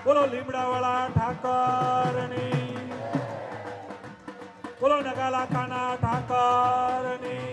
બોલો લીમડાવાળા ઠાકરની, બોલો નગાલા કાના ઠાકરની.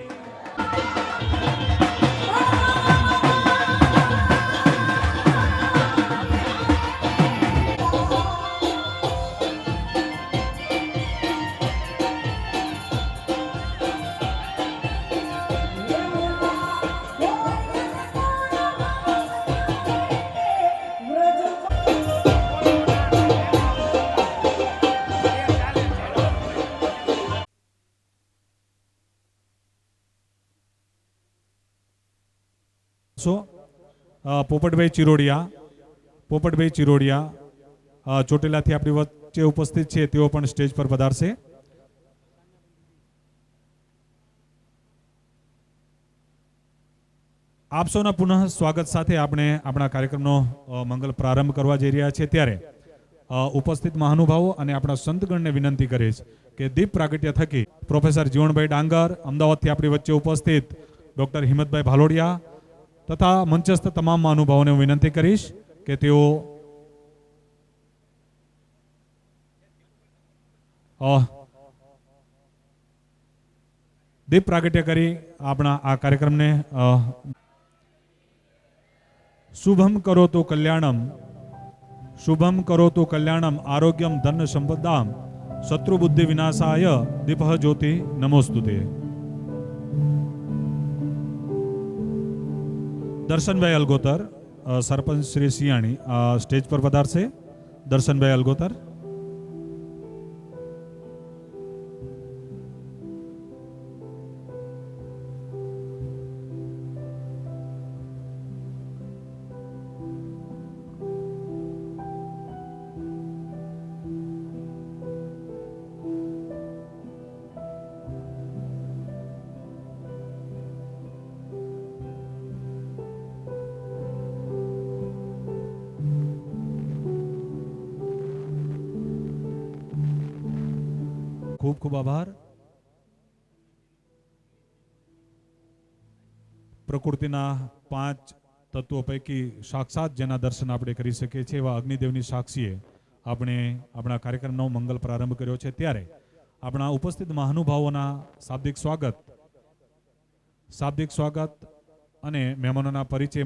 પોપટભાઈ ચિરોડિયા ચોટીલાથી આપણી વચ્ચે ઉપસ્થિત છે, તેઓ પણ સ્ટેજ પર પધારશે. આપ સૌના પુનઃ સ્વાગત સાથે આપણે આપણા કાર્યક્રમનો મંગલ પ્રારંભ કરવા જઈ રહ્યા છીએ. ત્યારે ઉપસ્થિત મહાનુભાવો અને આપણા સંતગણને વિનંતી કરીશ કે દીપ પ્રાગટ્ય થકી પ્રોફેસર જીવણભાઈ ડાંગર, અમદાવાદથી આપણી વચ્ચે ઉપસ્થિત ડોક્ટર હિંમતભાઈ ભાલોડિયા તથા મંચસ્થ તમામ મહાનુભાવોને હું વિનંતી કરીશ કે તેઓ દીપ પ્રાગટ્ય કરી આપણા આ કાર્યક્રમને શુભમ કરોતુ કલ્યાણમ આરોગ્યમ ધન સંપદામ શત્રુ બુદ્ધિ વિનાશાય દીપઃ જ્યોતિ નમોસ્તુતે. દર્શનભાઈ અલગોતર, સરપંચ શ્રી સિયાણી સ્ટેજ પર પધારશે. દર્શનભાઈ અલગોતર. ખૂબ ખૂબ આભાર. પ્રકૃતિના 5 તત્વો પૈકી સાક્ષાત જેના દર્શન આપણે કરી શકીએ છીએ એવા અગ્નિદેવની સાક્ષીએ આપણે આપણા કાર્યક્રમનો મંગલ પ્રારંભ કર્યો છે. ત્યારે આપણા ઉપસ્થિત મહાનુભાવોના શાબ્દિક સ્વાગત અને મહેમાનોના પરિચય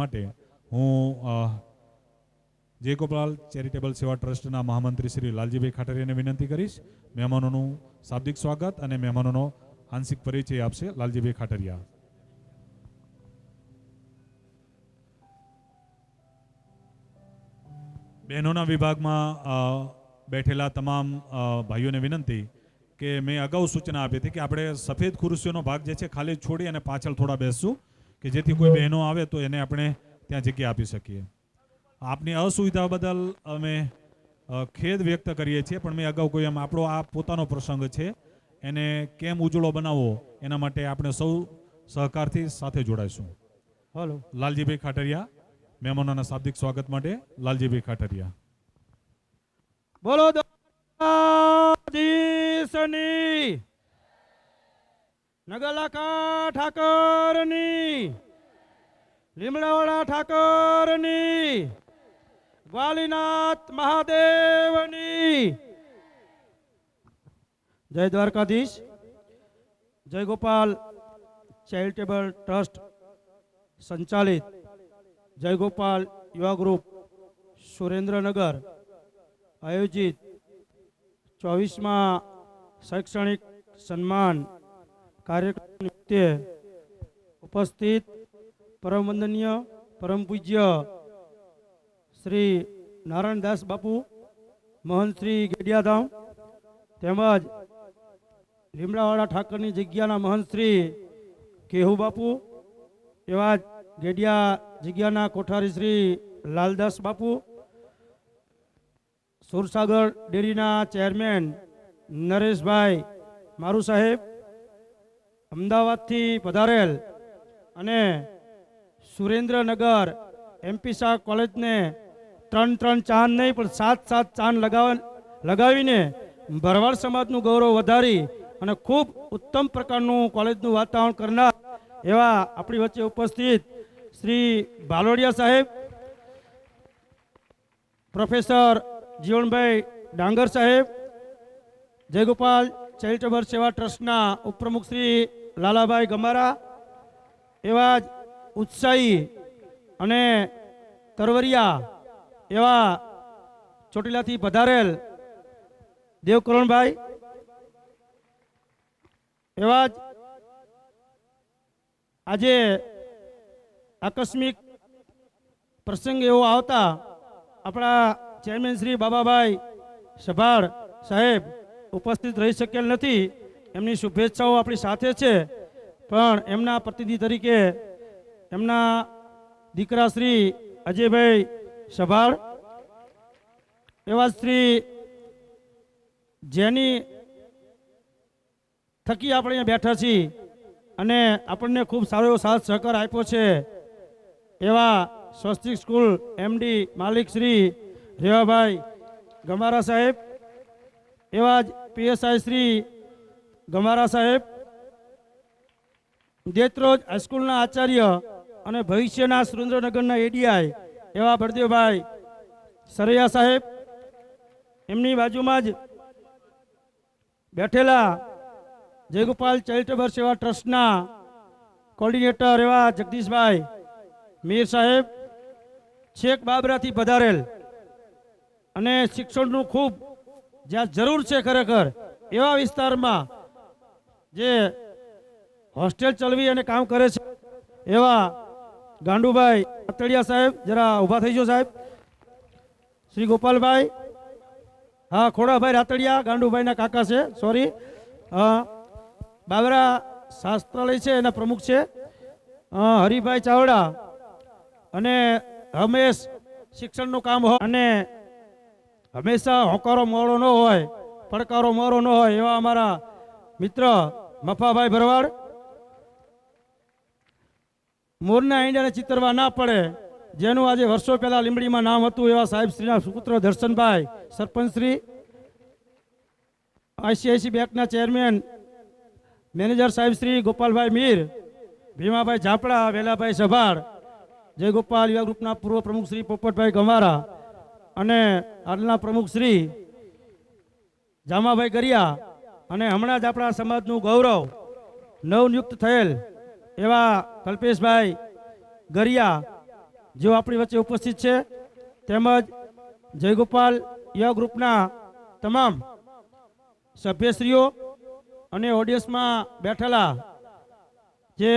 માટે હું જય ગોપાલ ચેરિટેબલ સેવા ટ્રસ્ટના મહામંત્રી શ્રી લાલજીભાઈ ખાટરિયાને વિનંતી કરીશ. મહેમાનોનું શાબ્દિક સ્વાગત અને મહેમાનોનો આંશિક પરિચય આપશે લાલજીભાઈ ખાટરિયા. બહેનોના વિભાગમાં બેઠેલા તમામ ભાઈઓને વિનંતી કે મેં અગાઉ સૂચના આપી હતી કે આપણે સફેદ ખુરશીઓનો ભાગ જે છે ખાલી છોડી અને પાછળ થોડા બેસશું કે જેથી કોઈ બહેનો આવે તો એને આપણે ત્યાં જગ્યા આપી શકીએ. આપની અસુવિધા બદલ અમે ખેદ વ્યક્ત કરીએ છીએ, પણ મેં અગાઉ કોઈ આપણો આ પોતાનો પ્રસંગ છે, એને કેમ ઉજળો બનાવવો એના માટે આપણે સૌ સહકારથી સાથે જોડાઈશું. હલો, લાલજીભાઈ ખાટરિયા, મહેમાનોના શાબ્દિક સ્વાગત માટે લાલજીભાઈ ખાટરિયા. બોલો દેશની નગલાકા ઠાકરની, લીમડાવાળા ઠાકરની, ગ્વાલીનાથ મહાદેવની જય. દ્વારકાધીશ. જય ગોપાલ ચેરિટેબલ ટ્રસ્ટ સંચાલિત જય ગોપાલ યુવા ગ્રુપ સુરેન્દ્રનગર આયોજિત 24મા શૈક્ષણિક સન્માન કાર્યક્રમ નિમિત્તે ઉપસ્થિત પરમ વંદનીય પરમ પૂજ્ય શ્રી નારાયણદાસ બાપુ, મહંત શ્રી ગેડિયાધામ તેમજ લીમડાવાળા ઠાકરની જગ્યાના મહંત શ્રી કેહુ બાપુ, એવા ગેડિયા જગ્યાના કોઠારી શ્રી લાલદાસ બાપુ, સુરસાગર ડેરીના ચેરમેન નરેશભાઈ મારુ સાહેબ, અમદાવાદથી પધારેલ અને સુરેન્દ્રનગર એમપી શાહ કોલેજને 3 ચાંદ નહીં પણ 7 ચાંદ લગાવીને ભરવાડ સમાજનું ગૌરવ વધારી અને ખૂબ ઉત્તમ પ્રકારનું કોલેજનું વાતાવરણ કરનાર એવા આપણી વચ્ચે ઉપસ્થિત શ્રી ભાલોડિયા સાહેબ, પ્રોફેસર જીવણભાઈ ડાંગર સાહેબ, જયગોપાલ ચેરિટેબલ સેવા ટ્રસ્ટના ઉપપ્રમુખ શ્રી લાલાભાઈ ગમારા, એવા જ ઉત્સાહી અને તરવરિયા એવા ચોટીલાથી પધારેલ દેવકરણભાઈ, એવા જ આજે આકસ્મિક પ્રસંગ એવો આવતા આપણા ચેરમેન શ્રી બાબાભાઈ સભાડ સાહેબ ઉપસ્થિત રહી શકેલ નથી. એમની શુભેચ્છાઓ આપણી સાથે છે, પણ એમના પ્રતિનિધિ તરીકે એમના દીકરા શ્રી અજયભાઈ સભાડ, એવા શ્રી જેની થકી આપણે અહીંયા બેઠા છીએ અને આપણને ખૂબ સારો એવો સાથ સહકાર આપ્યો છે એવા સ્વસ્તિક સ્કૂલ એમડી માલિક શ્રી રેવાભાઈ ગમારા સાહેબ, એવા જ પીએસઆઈ શ્રી ગમારા સાહેબ, દેત્રોજ હાઈસ્કૂલના આચાર્ય અને ભવિષ્યના સુરેન્દ્રનગરના એડીઆઈ એવા બળદેવભાઈ સરૈયા સાહેબ, એમની બાજુમાં જ બેઠેલા જયગોપાલ ચેરિટેબલ સેવા ટ્રસ્ટના કોર્ડિનેટર એવા જગદીશભાઈ મીર સાહેબ, છેક બાબરાથી પધારેલ અને શિક્ષણનું ખૂબ જ્યાં જરૂર છે ખરેખર એવા વિસ્તારમાં જે હોસ્ટેલ ચલાવી અને કામ કરે છે એવા ગાંડુભાઈ અતડિયા સાહેબ, જરા ઊભા થઈ જાઓ સાહેબ, શ્રી ગોપાલભાઈ, હા ખોડાભાઈ રાતડિયા ગાંડુભાઈના કાકા છે, સોરી, હા બાબરા શાસ્ત્રાલય છે એના પ્રમુખ છે, હરિભાઈ ચાવડા, અને હંમેશ શિક્ષણનું કામ હોય અને હંમેશા હોકારો મોડો ન હોય, પડકારો મોડો ન હોય એવા અમારા મિત્ર મફાભાઈ ભરવાડ, મોરના ઈંડાને ચિતરવા ના પડે જેનું આજે વર્ષો પહેલા લીંબડીમાં નામ હતું એવા સાહેબ શ્રીના સુપુત્ર દર્શનભાઈ સરપંચ શ્રી, આઈસીઆઈસી બેંકના ચેરમેન મેનેજર સાહેબ શ્રી ગોપાલભાઈ મીર, ભીમાભાઈ ઝાપડા, વેલાભાઈ સભાડ, જયગોપાલ યુવા ગ્રુપના પૂર્વ પ્રમુખ શ્રી પોપટભાઈ ગમારા અને હાલના પ્રમુખ શ્રી જામાભાઈ ગરિયા, અને હમણાં જ આપણા સમાજનું ગૌરવ નવનિયુક્ત થયેલ એવા કલ્પેશભાઈ ગરિયા જેઓ આપણી વચ્ચે ઉપસ્થિત છે, તેમજ જયગોપાલ યુવા ગ્રુપના તમામ સભ્યશ્રીઓ અને ઓડિયન્સમાં બેઠેલા જે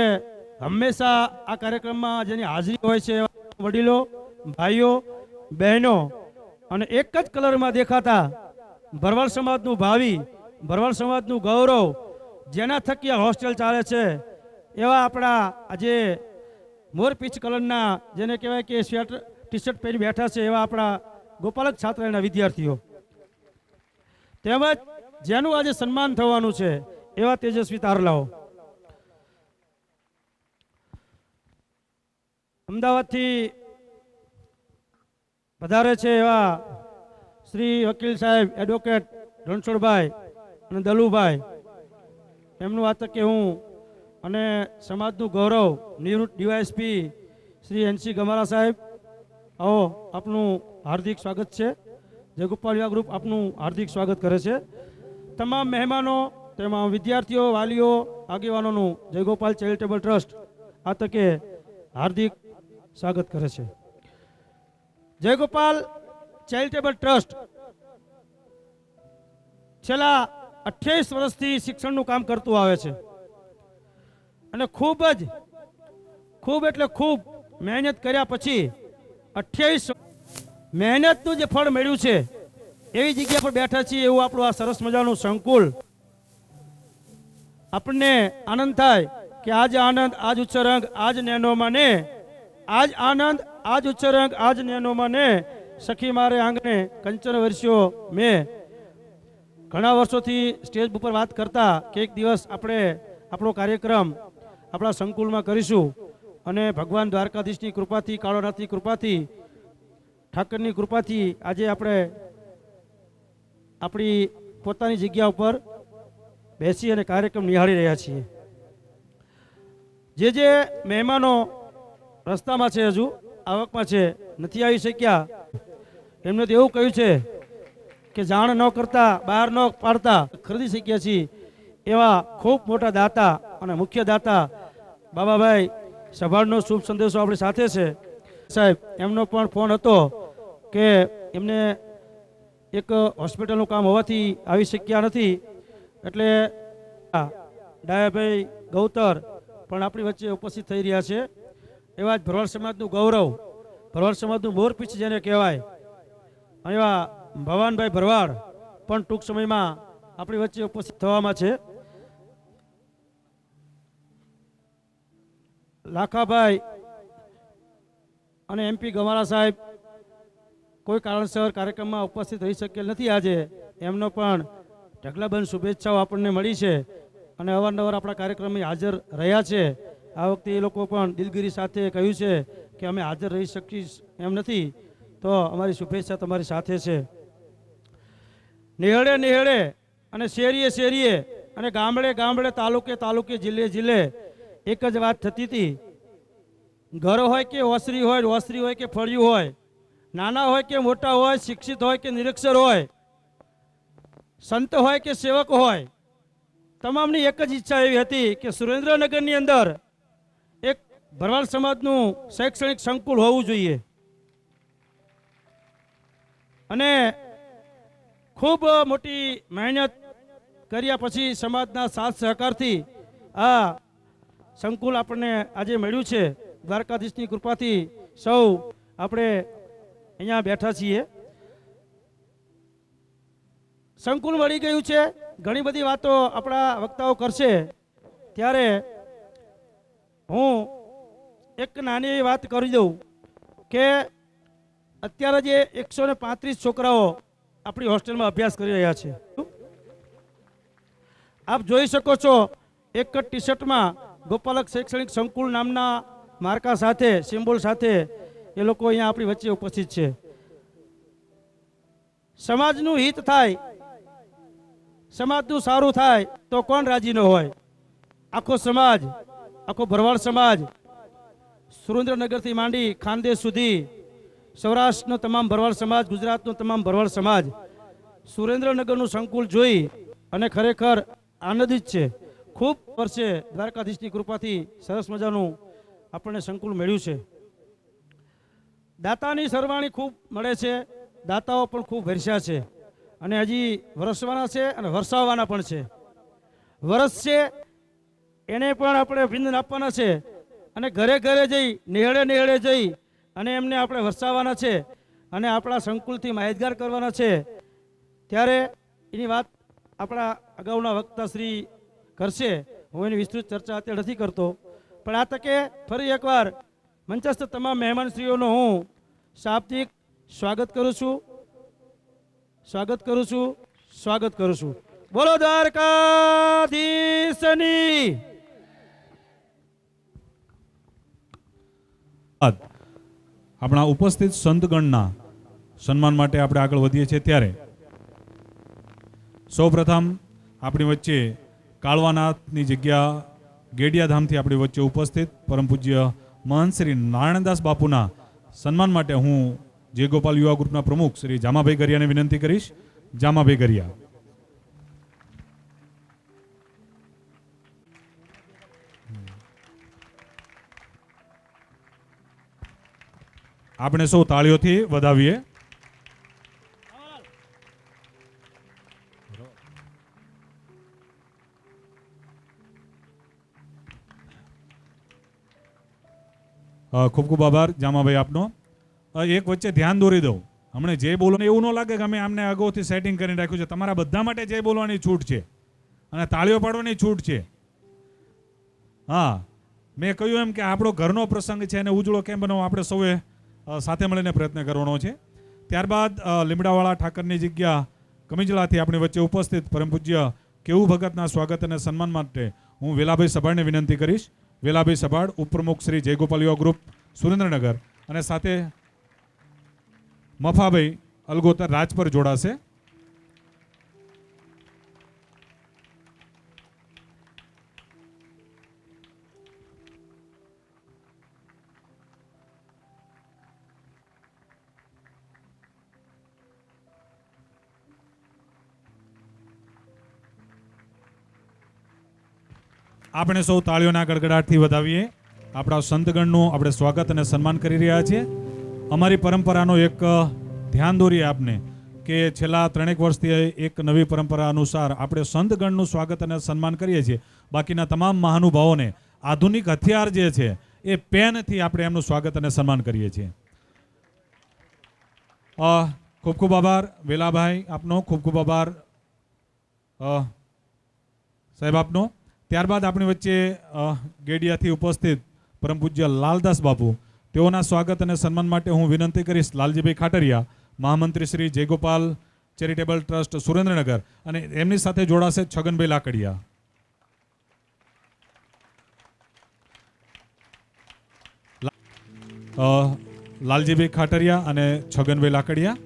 હંમેશા આ કાર્યક્રમમાં જેની હાજરી હોય છે એવા વડીલો, ભાઈઓ, બહેનો, અને એક જ કલરમાં દેખાતા ભરવાડ સમાજનું ભાવિ, ભરવાડ સમાજનું ગૌરવ, જેના થકી આ હોસ્ટેલ ચાલે છે એવા આપણા આજે મોરપીંછ કલરના જેને કહેવાય કે સ્વેટર ટી શર્ટ પહેરી બેઠા છે એવા આપણા ગોપાલક છાત્રાલયના વિદ્યાર્થીઓ, તેમજ જેનું આજે સન્માન થવાનું છે એવા તેજસ્વી તારલાઓ. અમદાવાદથી પધારે છે એવા શ્રી વકીલ સાહેબ એડવોકેટ રણછોડભાઈ અને દલુભાઈ, એમનું આ તકે હું અને સમાજનું ગૌરવ નિવૃત્ત ડીવાયએસપી શ્રી એનસી ગમારા સાહેબ, આવો આપનું હાર્દિક સ્વાગત છે. જયગોપાલ યુવા ગ્રુપ આપનું હાર્દિક સ્વાગત કરે છે. તમામ મહેમાનો, તેમાં વિદ્યાર્થીઓ, વાલીઓ, આગેવાનોનું જયગોપાલ ચેરિટેબલ ટ્રસ્ટ આ તકે હાર્દિક સ્વાગત કરે છે. જયગોપાલ ચેરિટેબલ ટ્રસ્ટ છેલ્લા 28 વર્ષથી શિક્ષણનું કામ કરતું આવે છે અને ખૂબ એટલે ખૂબ મહેનત કર્યા પછી 28 મહેનતનું જે ફળ મળ્યું છે એવી જગ્યા પર બેઠા છીએ. એવું આપણું આ સરસ મજાનું સંકુલ, આપણને આનંદ થાય કે આજ આનંદ આજ ઉચ્ચરંગ આજ નેનોમાં ને, આજ આનંદ આજ ઉચ્ચરંગ આજ નેનોમાં ને, સખી મારે આંગણે કંચન વર્ષો મેં. ઘણા વર્ષોથી સ્ટેજ ઉપર વાત કરતા કે એક દિવસ આપણે આપણો કાર્યક્રમ આપણા સંકુલમાં કરીશું, અને ભગવાન દ્વારકાધીશની કૃપાથી, કાળોનાથની કૃપાથી, ઠાકરની કૃપાથી આજે આપણે આપણી પોતાની જગ્યા ઉપર બેસી અને કાર્યક્રમ નિહાળી રહ્યા છીએ. જે મહેમાનો રસ્તામાં છે, હજુ આવકમાં છે, નથી આવી શક્યા. એમને તો એવું કહ્યું છે કે જાણ ન કરતા બહાર ન પાડતા ખરીદી શક્યા છીએ એવા ખૂબ મોટા દાતા અને મુખ્ય દાતા બાબાભાઈ સભાનો શુભ સંદેશો આપણી સાથે છે. સાહેબ, એમનો પણ ફોન હતો કે એમને એક હોસ્પિટલનું કામ હોવાથી આવી શક્યા નથી, એટલે ડાયાભાઈ ગૌતર પણ આપણી વચ્ચે ઉપસ્થિત થઈ રહ્યા છે. એવા જ ભરવાડ સમાજનું ગૌરવ, ભરવાડ સમાજનું મોરપીંછ જેને કહેવાય, એવા ભવાનભાઈ ભરવાડ પણ ટૂંક સમયમાં આપણી વચ્ચે ઉપસ્થિત થવામાં છે. લાખાભાઈ અને MP ગવારા સાહેબ કોઈ કારણસર કાર્યક્રમમાં ઉપસ્થિત રહી શકેલ નથી આજે. એમનો પણ ઢગલાબંધ શુભેચ્છાઓ આપણને મળી છે અને અવારનવાર આપણા કાર્યક્રમમાં હાજર રહ્યા છે. આ વખતે એ લોકો પણ દિલગીરી સાથે કહ્યું છે કે અમે હાજર રહી શકીશ એમ નથી, તો અમારી શુભેચ્છા તમારી સાથે છે. નેહળે નેહળે અને શેરીએ શેરીએ અને ગામડે ગામડે, તાલુકે તાલુકે, જિલ્લે જિલ્લે એક જ વાત થતી હતી. ઘર હોય કે ઓસરી હોય કે ફળિયું હોય, નાના હોય કે મોટા હોય, શિક્ષિત હોય કે નિરક્ષર હોય, સંત હોય કે સેવક હોય, તમામની એક જ ઈચ્છા એવી હતી કે સુરેન્દ્રનગરની અંદર એક ભરવાડ સમાજનું શૈક્ષણિક સંકુલ હોવું જોઈએ. અને ખૂબ મોટી મહેનત કર્યા પછી સમાજના સાથ સહકારથી આ સંકુલ આપણને આજે મળ્યું છે. દ્વારકાધીશની કૃપાથી સૌ આપણે અહીંયા બેઠા છીએ. સંકુલ મળી ગયું છે. ઘણી બધી વાતો આપણા વક્તાઓ કરશે, ત્યારે હું એક નાની એવી વાત કરી દઉં કે અત્યારે જે 135 છોકરાઓ આપણી હોસ્ટેલમાં અભ્યાસ કરી રહ્યા છે. આપ જોઈ શકો છો, એક જ ટી શર્ટમાં ગોપાલક શૈક્ષણિક સંકુલ નામના માર્કા સાથે, સિમ્બોલ સાથે એ લોકો અહીંયા આપણી વચ્ચે ઉપસ્થિત છે. સમાજનું હિત થાય, સમાજનું સારું થાય તો કોણ રાજી ન હોય? આખો સમાજ, આખો ભરવાડ સમાજ, સુરેન્દ્રનગરથી માંડી ખાનદેશ સુધી, સૌરાષ્ટ્રનો તમામ ભરવાડ સમાજ, ગુજરાતનો તમામ ભરવાડ સમાજ સુરેન્દ્રનગરનું સંકુલ જોઈ અને ખરેખર આનંદિત છે. ખૂબ વર્ષે દ્વારકાધીશની કૃપાથી સરસ મજાનું આપણને સંકુલ મળ્યું છે. દાતાની સરવાણી ખૂબ મળે છે, દાતાઓ પણ ખૂબ વરસ્યા છે અને હજી વરસવાના છે અને વરસાવવાના પણ છે. વરસ છે એને પણ આપણે અભિનંદન આપવાના છે અને ઘરે ઘરે જઈ, નેહળે નેહળે જઈ અને એમને આપણે વરસાવવાના છે અને આપણા સંકુલથી માહિતગાર કરવાના છે. ત્યારે એની વાત આપણા અગાઉના વક્તાશ્રી કરશે, હું એની વિસ્તૃત ચર્ચા અત્યારે નથી કરતો. પણ આ તકે ફરી એકવાર મંચસ્થ તમામ મહેમાનશ્રીઓનો હું શાબ્દિક સ્વાગત કરું છું, સ્વાગત કરું છું, સ્વાગત કરું છું. બોલો દ્વારકાધીશની. આપણા ઉપસ્થિત સંતગણના સન્માન માટે આપણે આગળ વધીએ છીએ. ત્યારે સૌપ્રથમ આપણી વચ્ચે કાળવાનાથની જગ્યા ગેડિયાધામથી આપણી વચ્ચે ઉપસ્થિત પરમ પૂજ્ય મહંત શ્રી નારાયણદાસ બાપુના સન્માન માટે હું જે ગોપાલ યુવા ગ્રુપના પ્રમુખ શ્રી જામાભાઈ ગરિયાને વિનંતી કરીશ. જામાભાઈ ગરિયા. આપણે સૌ તાળીઓથી વધાવીએ. ખૂબ ખૂબ આભાર જામાભાઈ આપનો. એક વચ્ચે ધ્યાન દોરી દઉં, હમણે જે બોલવાનું એવું ન લાગે કે અમે આમને અગાઉથી સેટિંગ કરીને રાખ્યું છે. તમારા બધા માટે જે બોલવાની છૂટ છે અને તાળીઓ પાડવાની છૂટ છે. હા, મેં કહ્યું એમ કે આપણો ઘરનો પ્રસંગ છે અને ઉજળો કેમ બનાવો, આપણે સૌએ સાથે મળીને પ્રયત્ન કરવાનો છે. ત્યારબાદ લીમડાવાળા ઠાકરની જગ્યા કમિજલાથી આપણી વચ્ચે ઉપસ્થિત પરમ પૂજ્ય કેવું ભગતના સ્વાગત અને સન્માન માટે હું વેલાભાઈ સભાડને વિનંતી કરીશ. વેલાભાઈ સભાડ, ઉપપ્રમુખ શ્રી જયગોપાલ યુવા ગ્રુપ સુરેન્દ્રનગર, અને સાથે મફાભાઈ અલગોતર રાજપર જોડાશે. આપણે સૌ તાળીઓના ગડગડાટથી વધાવીએ. આપણા સંતગણનું આપણે સ્વાગત અને સન્માન કરી રહ્યા છીએ. અમારી પરંપરાનો એક ધ્યાન દોરીએ આપને કે છેલ્લા 3 વર્ષથી એક નવી પરંપરા અનુસાર આપણે સંતગણનું સ્વાગત અને સન્માન કરીએ છીએ. બાકીના તમામ મહાનુભાવોને આધુનિક હથિયાર જે છે એ પેનથી આપણે એમનું સ્વાગત અને સન્માન કરીએ છીએ. ખૂબ ખૂબ આભાર વેલાભાઈ આપનો, ખૂબ ખૂબ આભાર સાહેબ આપનો. ત્યારબાદ આપણી વચ્ચે ગેડિયાથી ઉપસ્થિત પરમ પૂજ્ય લાલદાસ બાપુ, તેઓના સ્વાગત અને સન્માન માટે હું વિનંતી કરીશ લાલજીભાઈ ખાટરિયા, મહામંત્રી શ્રી જયગોપાલ ચેરિટેબલ ટ્રસ્ટ સુરેન્દ્રનગર, અને એમની સાથે જોડાશે છગનભાઈ લાકડિયા. લાલજીભાઈ ખાટરિયા અને છગનભાઈ લાકડિયા.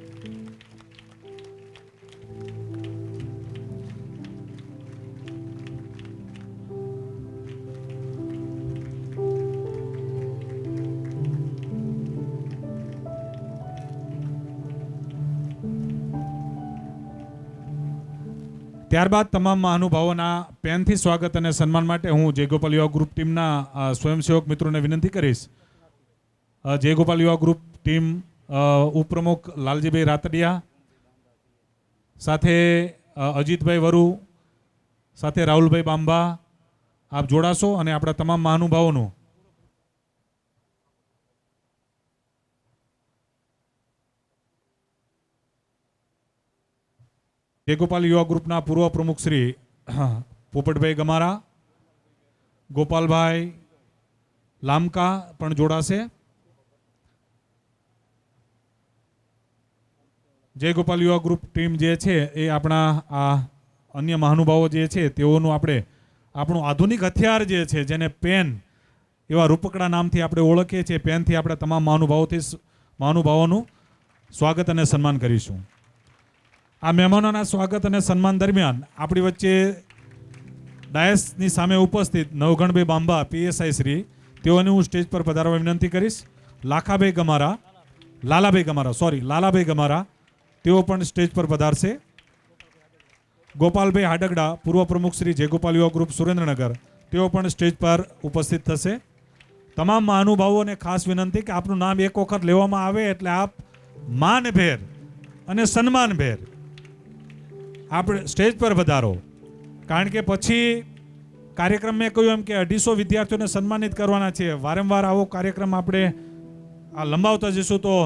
ત્યારબાદ તમામ મહાનુભાવોના પેનથી સ્વાગત અને સન્માન માટે હું જયગોપાલ યુવા ગ્રુપ ટીમના સ્વયંસેવક મિત્રોને વિનંતી કરીશ. જયગોપાલ યુવા ગ્રુપ ટીમ ઉપપ્રમુખ લાલજીભાઈ રાતડિયા, સાથે અજીતભાઈ વરુ, સાથે રાહુલભાઈ બાંભા આપ જોડાશો અને આપણા તમામ મહાનુભાવોનું જયગોપાલ યુવા ગ્રુપના પૂર્વ પ્રમુખ શ્રી પોપટભાઈ ગમારા, ગોપાલભાઈ લામકા પણ જોડાશે. જયગોપાલ યુવા ગ્રુપ ટીમ જે છે એ આપણા આ અન્ય મહાનુભાવો જે છે તેઓનું આપણું આધુનિક હથિયાર જે છે, જેને પેન એવા રૂપકડા નામથી આપણે ઓળખીએ છીએ, પેનથી આપણે તમામ મહાનુભાવોનું સ્વાગત અને સન્માન કરીશું. આ મહેમાનોના સ્વાગત અને સન્માન દરમિયાન આપણી વચ્ચે ડાયસની સામે ઉપસ્થિત નવઘણભાઈ બાંભા પીએસઆઈ શ્રી, તેઓને હું સ્ટેજ પર પધારવા વિનંતી કરીશ. લાલાભાઈ ગમારા તેઓ પણ સ્ટેજ પર પધારશે. ગોપાલભાઈ હાડગડા, પૂર્વ પ્રમુખ શ્રી જયગોપાલ યુવા ગ્રુપ સુરેન્દ્રનગર, તેઓ પણ સ્ટેજ પર ઉપસ્થિત થશે. તમામ મહાનુભાવોને ખાસ વિનંતી કે આપનું નામ એક વખત લેવામાં આવે એટલે આપ માનભેર અને સન્માનભેર આપણે સ્ટેજ પર વધારો. કારણ કે પછી કાર્યક્રમ મેં કહ્યું એમ કે 250 વિદ્યાર્થીઓને સન્માનિત કરવાના છે. વારંવાર આવો કાર્યક્રમ આપણે લંબાવતા જઈશું તો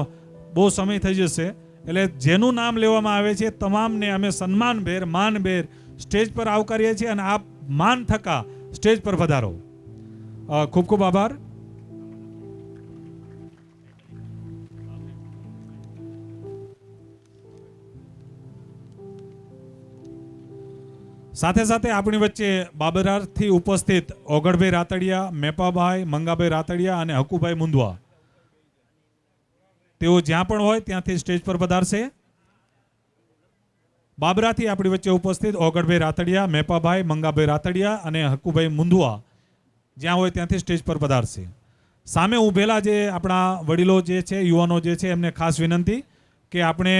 બહુ સમય થઈ જશે. એટલે જેનું નામ લેવામાં આવે છે તમામને અમે સન્માનભેર માનભેર સ્ટેજ પર આવકારીએ છીએ અને આપ માન થકા સ્ટેજ પર વધારો. ખૂબ ખૂબ આભાર. સાથે સાથે આપણી વચ્ચે બાબરાથી ઉપસ્થિત ઓગળભાઈ રાતડિયા, મેપાભાઈ, મંગાભાઈ રાતડિયા અને હકુભાઈ મુંદવા, તેઓ જ્યાં પણ હોય ત્યાંથી સ્ટેજ પર પધારશે. બાબરાથી આપણી વચ્ચે ઉપસ્થિત ઓગળભાઈ રાતડિયા, મેપાભાઈ, મંગાભાઈ રાતડિયા અને હકુભાઈ મુંદવા જ્યાં હોય ત્યાંથી સ્ટેજ પર પધારશે. સામે ઉભેલા જે આપણા વડીલો જે છે, યુવાનો જે છે, એમને ખાસ વિનંતી કે આપણે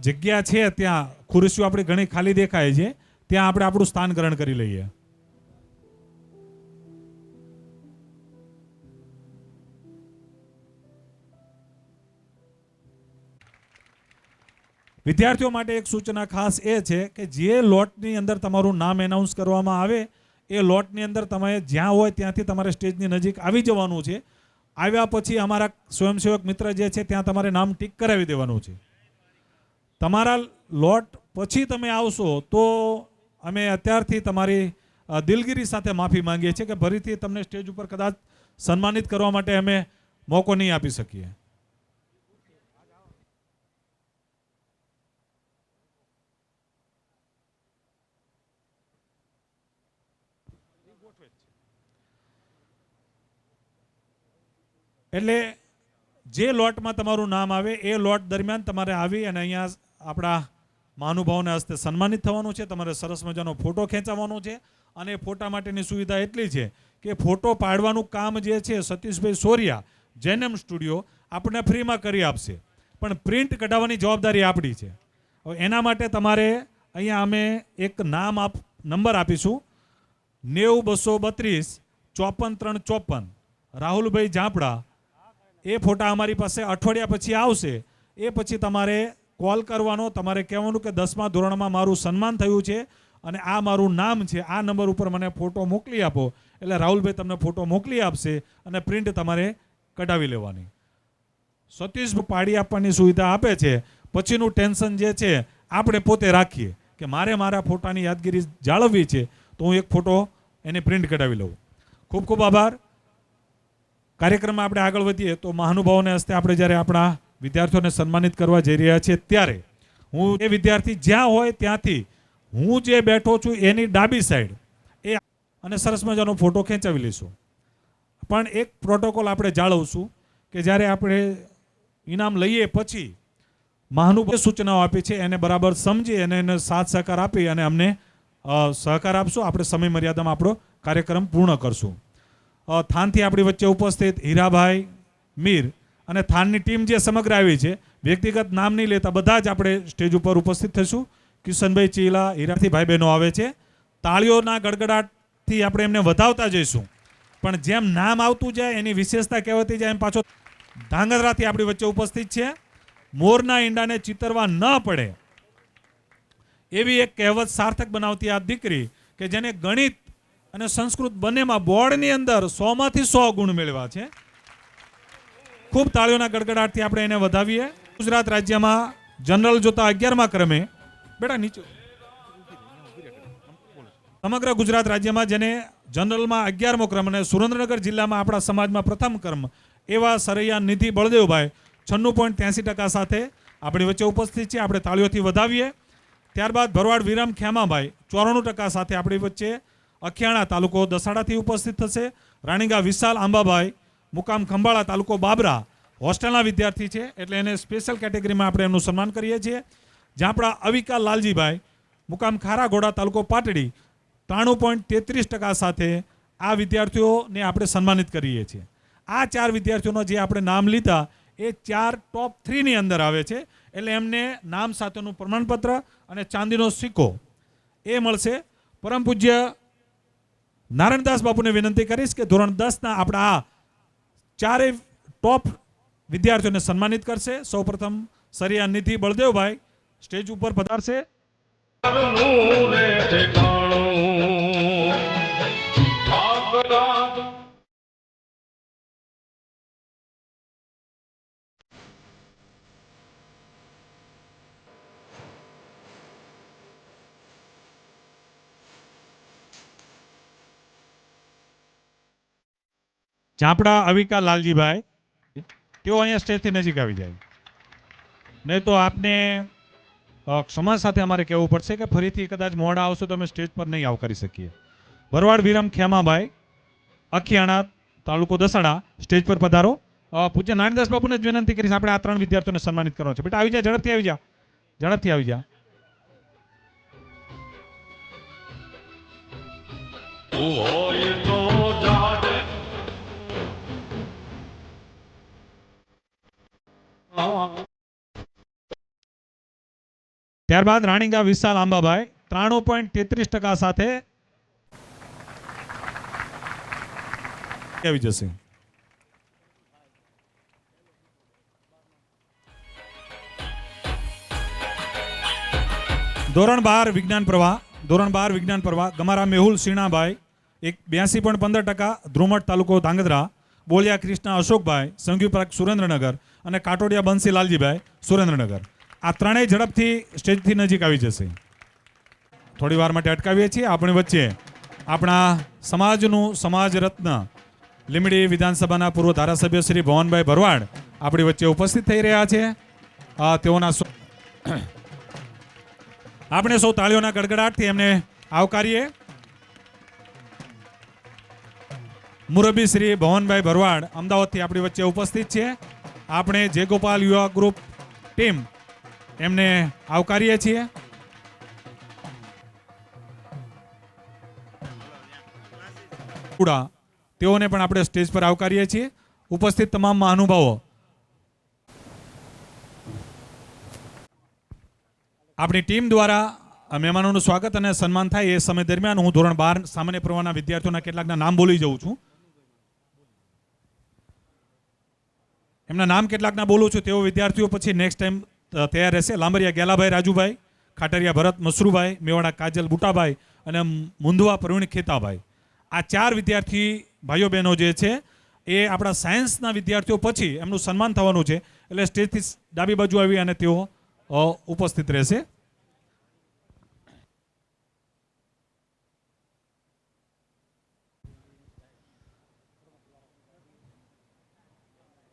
જગ્યા છે ત્યાં ખુરશીઓ આપણી ઘણી ખાલી દેખાય છે, ત્યાં આપણે આપણું સ્થાન ગ્રહણ કરી લઈએ. વિદ્યાર્થીઓ માટે એક સૂચના ખાસ એ છે કે જે લોટની અંદર તમારું નામ એનાઉન્સ કરવામાં આવે એ લોટની અંદર તમે જ્યાં હોય ત્યાંથી તમારે સ્ટેજની નજીક આવી જવાનું છે. આવ્યા પછી અમારા સ્વયંસેવક મિત્ર જે છે ત્યાં તમારે નામ ટીક કરાવી દેવાનું છે. તમારા લોટ પછી તમે આવશો તો અમે અત્યારથી તમારી દિલગીરી સાથે માફી માંગીએ છીએ કે ફરીથી તમને સ્ટેજ ઉપર કદાચ સન્માનિત કરવા માટે અમે મોકો નહીં આપી શકીએ. એટલે જે લોટમાં તમારું નામ આવે એ લોટ દરમિયાન તમારે આવી અને અહીંયા આપણા મહાનુભાવોને હસ્તે સન્માનિત થવાનું છે. તમારે સરસ મજાનો ફોટો ખેંચાવવાનો છે અને ફોટા માટેની સુવિધા એટલી છે કે ફોટો પાડવાનું કામ જે છે સતીશભાઈ સોરિયા જેનેમ સ્ટુડિયો આપણને ફ્રીમાં કરી આપશે, પણ પ્રિન્ટ કઢાવવાની જવાબદારી આપણી છે. હવે એના માટે તમારે અહીંયા અમે એક નંબર આપીશું 90 232 54 354 રાહુલભાઈ ઝાપડા એ ફોટા અમારી પાસે અઠવાડિયા પછી આવશે. એ પછી તમારે કોલ કરવાનો, તમારે કહેવાનું કે 10મા ધોરણમાં મારું સન્માન થયું છે અને આ મારું નામ છે, આ નંબર ઉપર મને ફોટો મોકલી આપો. એટલે રાહુલભાઈ તમને ફોટો મોકલી આપશે અને પ્રિન્ટ તમારે કઢાવી લેવાની. સતીશ પાડી આપવાની સુવિધા આપે છે. પછીનું ટેન્શન જે છે આપણે પોતે રાખીએ કે મારે મારા ફોટાની યાદગીરી જાળવવી છે તો હું એક ફોટો એને પ્રિન્ટ કઢાવી લઉં. ખૂબ ખૂબ આભાર. કાર્યક્રમમાં આપણે આગળ વધીએ તો મહાનુભાવોને હસ્તે આપણે જ્યારે આપણા વિદ્યાર્થીઓને સન્માનિત કરવા જઈ રહ્યા છીએ ત્યારે હું એ વિદ્યાર્થી જ્યાં હોય ત્યાંથી હું જે બેઠો છું એની ડાબી સાઈડ એ અને સરસ મજાનો ફોટો ખેંચાવી લઈશું. પણ એક પ્રોટોકોલ આપણે જાળવશું કે જ્યારે આપણે ઇનામ લઈએ પછી મહાનુભાવ સૂચનાઓ આપી છે એને બરાબર સમજી અને એને સાથ સહકાર આપી અને અમને સહકાર આપશો. આપણે સમય મર્યાદામાં આપણો કાર્યક્રમ પૂર્ણ કરશું. થાનથી આપણી વચ્ચે ઉપસ્થિત હીરાભાઈ મીર અને થાનની ટીમ જે સમગ્ર આવી છે, વ્યક્તિગત નામ નહીં લેતા બધા જ આપણે સ્ટેજ ઉપર ઉપસ્થિત થઈશું. કિશનભાઈ ચીલા, હીરાથી ભાઈ બહેનો આવે છે. તાળીઓના ગડગડાટથી આપણે એમને વધાવતા જઈશું. પણ જેમ નામ આવતું જાય એની વિશેષતા કહેવાતી જાય એમ પાછો ધાંગધ્રાથી આપણી વચ્ચે ઉપસ્થિત છે. મોરના ઈંડાને ચિતરવા ન પડે એવી એક કહેવત સાર્થક બનાવતી આ દીકરી કે જેને ગણિત અને સંસ્કૃત બંનેમાં બોર્ડની અંદર 100માંથી 100 ગુણ મેળવ્યા છે. ખૂબ તાળીઓના ગડગડાટથી આપણે એને વધાવીએ. ગુજરાત રાજ્યમાં જનરલ જોતા 11મા ક્રમે, બેટા નીચે, સમગ્ર ગુજરાત રાજ્યમાં જેને જનરલમાં 11મો ક્રમ અને સુરેન્દ્રનગર જિલ્લામાં આપણા સમાજમાં પ્રથમ ક્રમ એવા સરૈયા નિધિ બળદેવભાઈ 96.83% સાથે આપણી વચ્ચે ઉપસ્થિત છે. આપણે તાળીઓથી વધાવીએ. ત્યારબાદ ભરવાડ વિરમ ખેમાભાઈ 94% સાથે આપણી વચ્ચે અખિયાણા તાલુકો દસાડાથી ઉપસ્થિત થશે. રાણીગા વિશાલ આંબાભાઈ મુકામ ખંભાળા તાલુકો બાબરા હોસ્ટેલના વિદ્યાર્થી છે એટલે એને સ્પેશિયલ કેટેગરીમાં આપણે એમનું સન્માન કરીએ છીએ. ઝાપડા અવિકા લાલજીભાઈ મુકામ ખારાઘોડા તાલુકો પાટડી 93.33% સાથે આ વિદ્યાર્થીઓને આપણે સન્માનિત કરીએ છીએ. આ 4 વિદ્યાર્થીઓનો જે આપણે નામ લીધા એ 4 ટોપ 3ની અંદર આવે છે એટલે એમને નામ સાથેનું પ્રમાણપત્ર અને ચાંદીનો સિક્કો એ મળશે. પરમ પૂજ્ય નારાયણદાસ બાપુને વિનંતી કરીશ કે ધોરણ 10ના આપણા આ 4 ટોપ વિદ્યાર્થીઓને સન્માનિત કરશે. સૌપ્રથમ સરિયા નિધિ બળદેવભાઈ સ્ટેજ ઉપર પધારશે. ઝાપડા અવિકા લાલજીભાઈ તેઓ અહીંયા સ્ટેજથી નજીક આવી જાય. નહીં તો આપને સમાજ સાથે અમારે કહેવું પડશે કે ફરીથી કદાચ મોડા આવશો તો અમે સ્ટેજ પર નહીં આવકારી શકીએ. ભરવાડ વિરમ ખેમાભાઈ અખિયાણા તાલુકો દસાડા સ્ટેજ પર પધારો. પૂજ્ય નારાયણદાસ બાપુને જ વિનંતી કરીશ આપણે આ 3 વિદ્યાર્થીઓને સન્માનિત કરવાનો છે. બેટા આવી જા, ઝડપથી આવી જા, ઝડપથી આવી જા. ત્યારબાદ રાણીગા વિશાલ આંબાભાઈ 93.33% સાથે આવી જશે. ધોરણ 12 વિજ્ઞાન પ્રવાહ ગમારા મેહુલ સિણાભાઈ 82.15%, ધ્રુમટ તાલુકો ધાંગધ્રા. બોલિયા કૃષ્ણ અશોકભાઈ સંઘવી સુરેન્દ્રનગર અને કાટોડિયા બંસી લાલજીભાઈ સુરેન્દ્રનગર. આ ત્રણેય ઝડપથી સ્ટેજથી નજીક આવી જશે. થોડી વાર માટે અટકાવીએ છીએ. આપણી વચ્ચે આપણા સમાજનું સમાજ રત્ન લીંબડી વિધાનસભાના પૂર્વ ધારાસભ્ય શ્રી ભવનભાઈ ભરવાડ આપણી વચ્ચે ઉપસ્થિત થઈ રહ્યા છે. તેઓના આપણે સૌ તાળીઓના ગડગડાટથી એમને આવકારીએ. મુરબ્બી શ્રી ભવનભાઈ ભરવાડ અમદાવાદથી આપણી વચ્ચે ઉપસ્થિત છે. આપણે જે ગોપાલ યુવા ગ્રુપ ટીમ એમને આવકારીએ છીએ. તેઓને પણ આપણે સ્ટેજ પર આવકારીએ છીએ. ઉપસ્થિત તમામ મહાનુભાવો આપણી ટીમ દ્વારા મહેમાનોનું સ્વાગત અને સન્માન થાય એ સમય દરમિયાન હું ધોરણ 12 સામાન્ય પ્રવાહના વિદ્યાર્થીઓના કેટલાકના નામ બોલી જઉં છું. એમના નામ કેટલાકના બોલું છું તેઓ વિદ્યાર્થીઓ પછી નેક્સ્ટ ટાઈમ તૈયાર રહેશે. લાંબરિયા ગેલાભાઈ રાજુભાઈ, ખાટરિયા ભરત મસરૂભાઈ, મેવાડા કાજલ બુટાભાઈ અને મુંદવા પ્રવીણ ખેતાભાઈ. આ 4 વિદ્યાર્થી ભાઈઓ બહેનો જે છે એ આપણા સાયન્સના વિદ્યાર્થીઓ પછી એમનું સન્માન થવાનું છે, એટલે સ્ટેજથી ડાબી બાજુ આવી અને તેઓ ઉપસ્થિત રહેશે.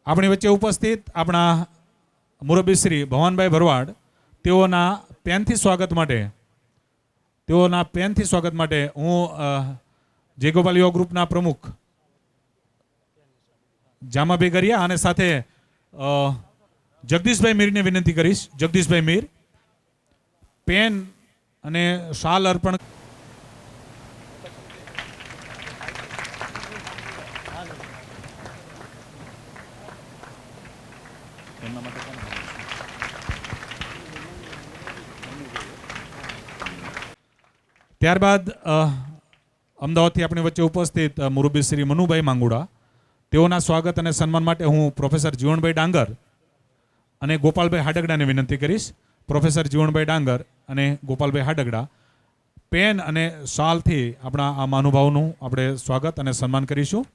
આપણી વચ્ચે ઉપસ્થિત આપણા મુરબ્બી શ્રી ભવાનભાઈ ભરવાડ, તેઓના પેનથી સ્વાગત માટે હું જય ગોપાલ યુવા ગ્રુપના પ્રમુખ જામાભાઈ ગરિયા અને સાથે જગદીશભાઈ મીરને વિનંતી કરીશ. જગદીશભાઈ મીર પેન અને શાલ અર્પણ. ત્યારબાદ અમદાવાદથી આપણી વચ્ચે ઉપસ્થિત મુરબ્બી શ્રી મનુભાઈ માંગુડા, તેઓના સ્વાગત અને સન્માન માટે હું પ્રોફેસર જીવણભાઈ ડાંગર અને ગોપાલભાઈ હાડગડાને વિનંતી કરીશ. પ્રોફેસર જીવણભાઈ ડાંગર અને ગોપાલભાઈ હાડગડા પેન અને શાલથી આપણા આ મહાનુભાવોનું આપણે સ્વાગત અને સન્માન કરીશું.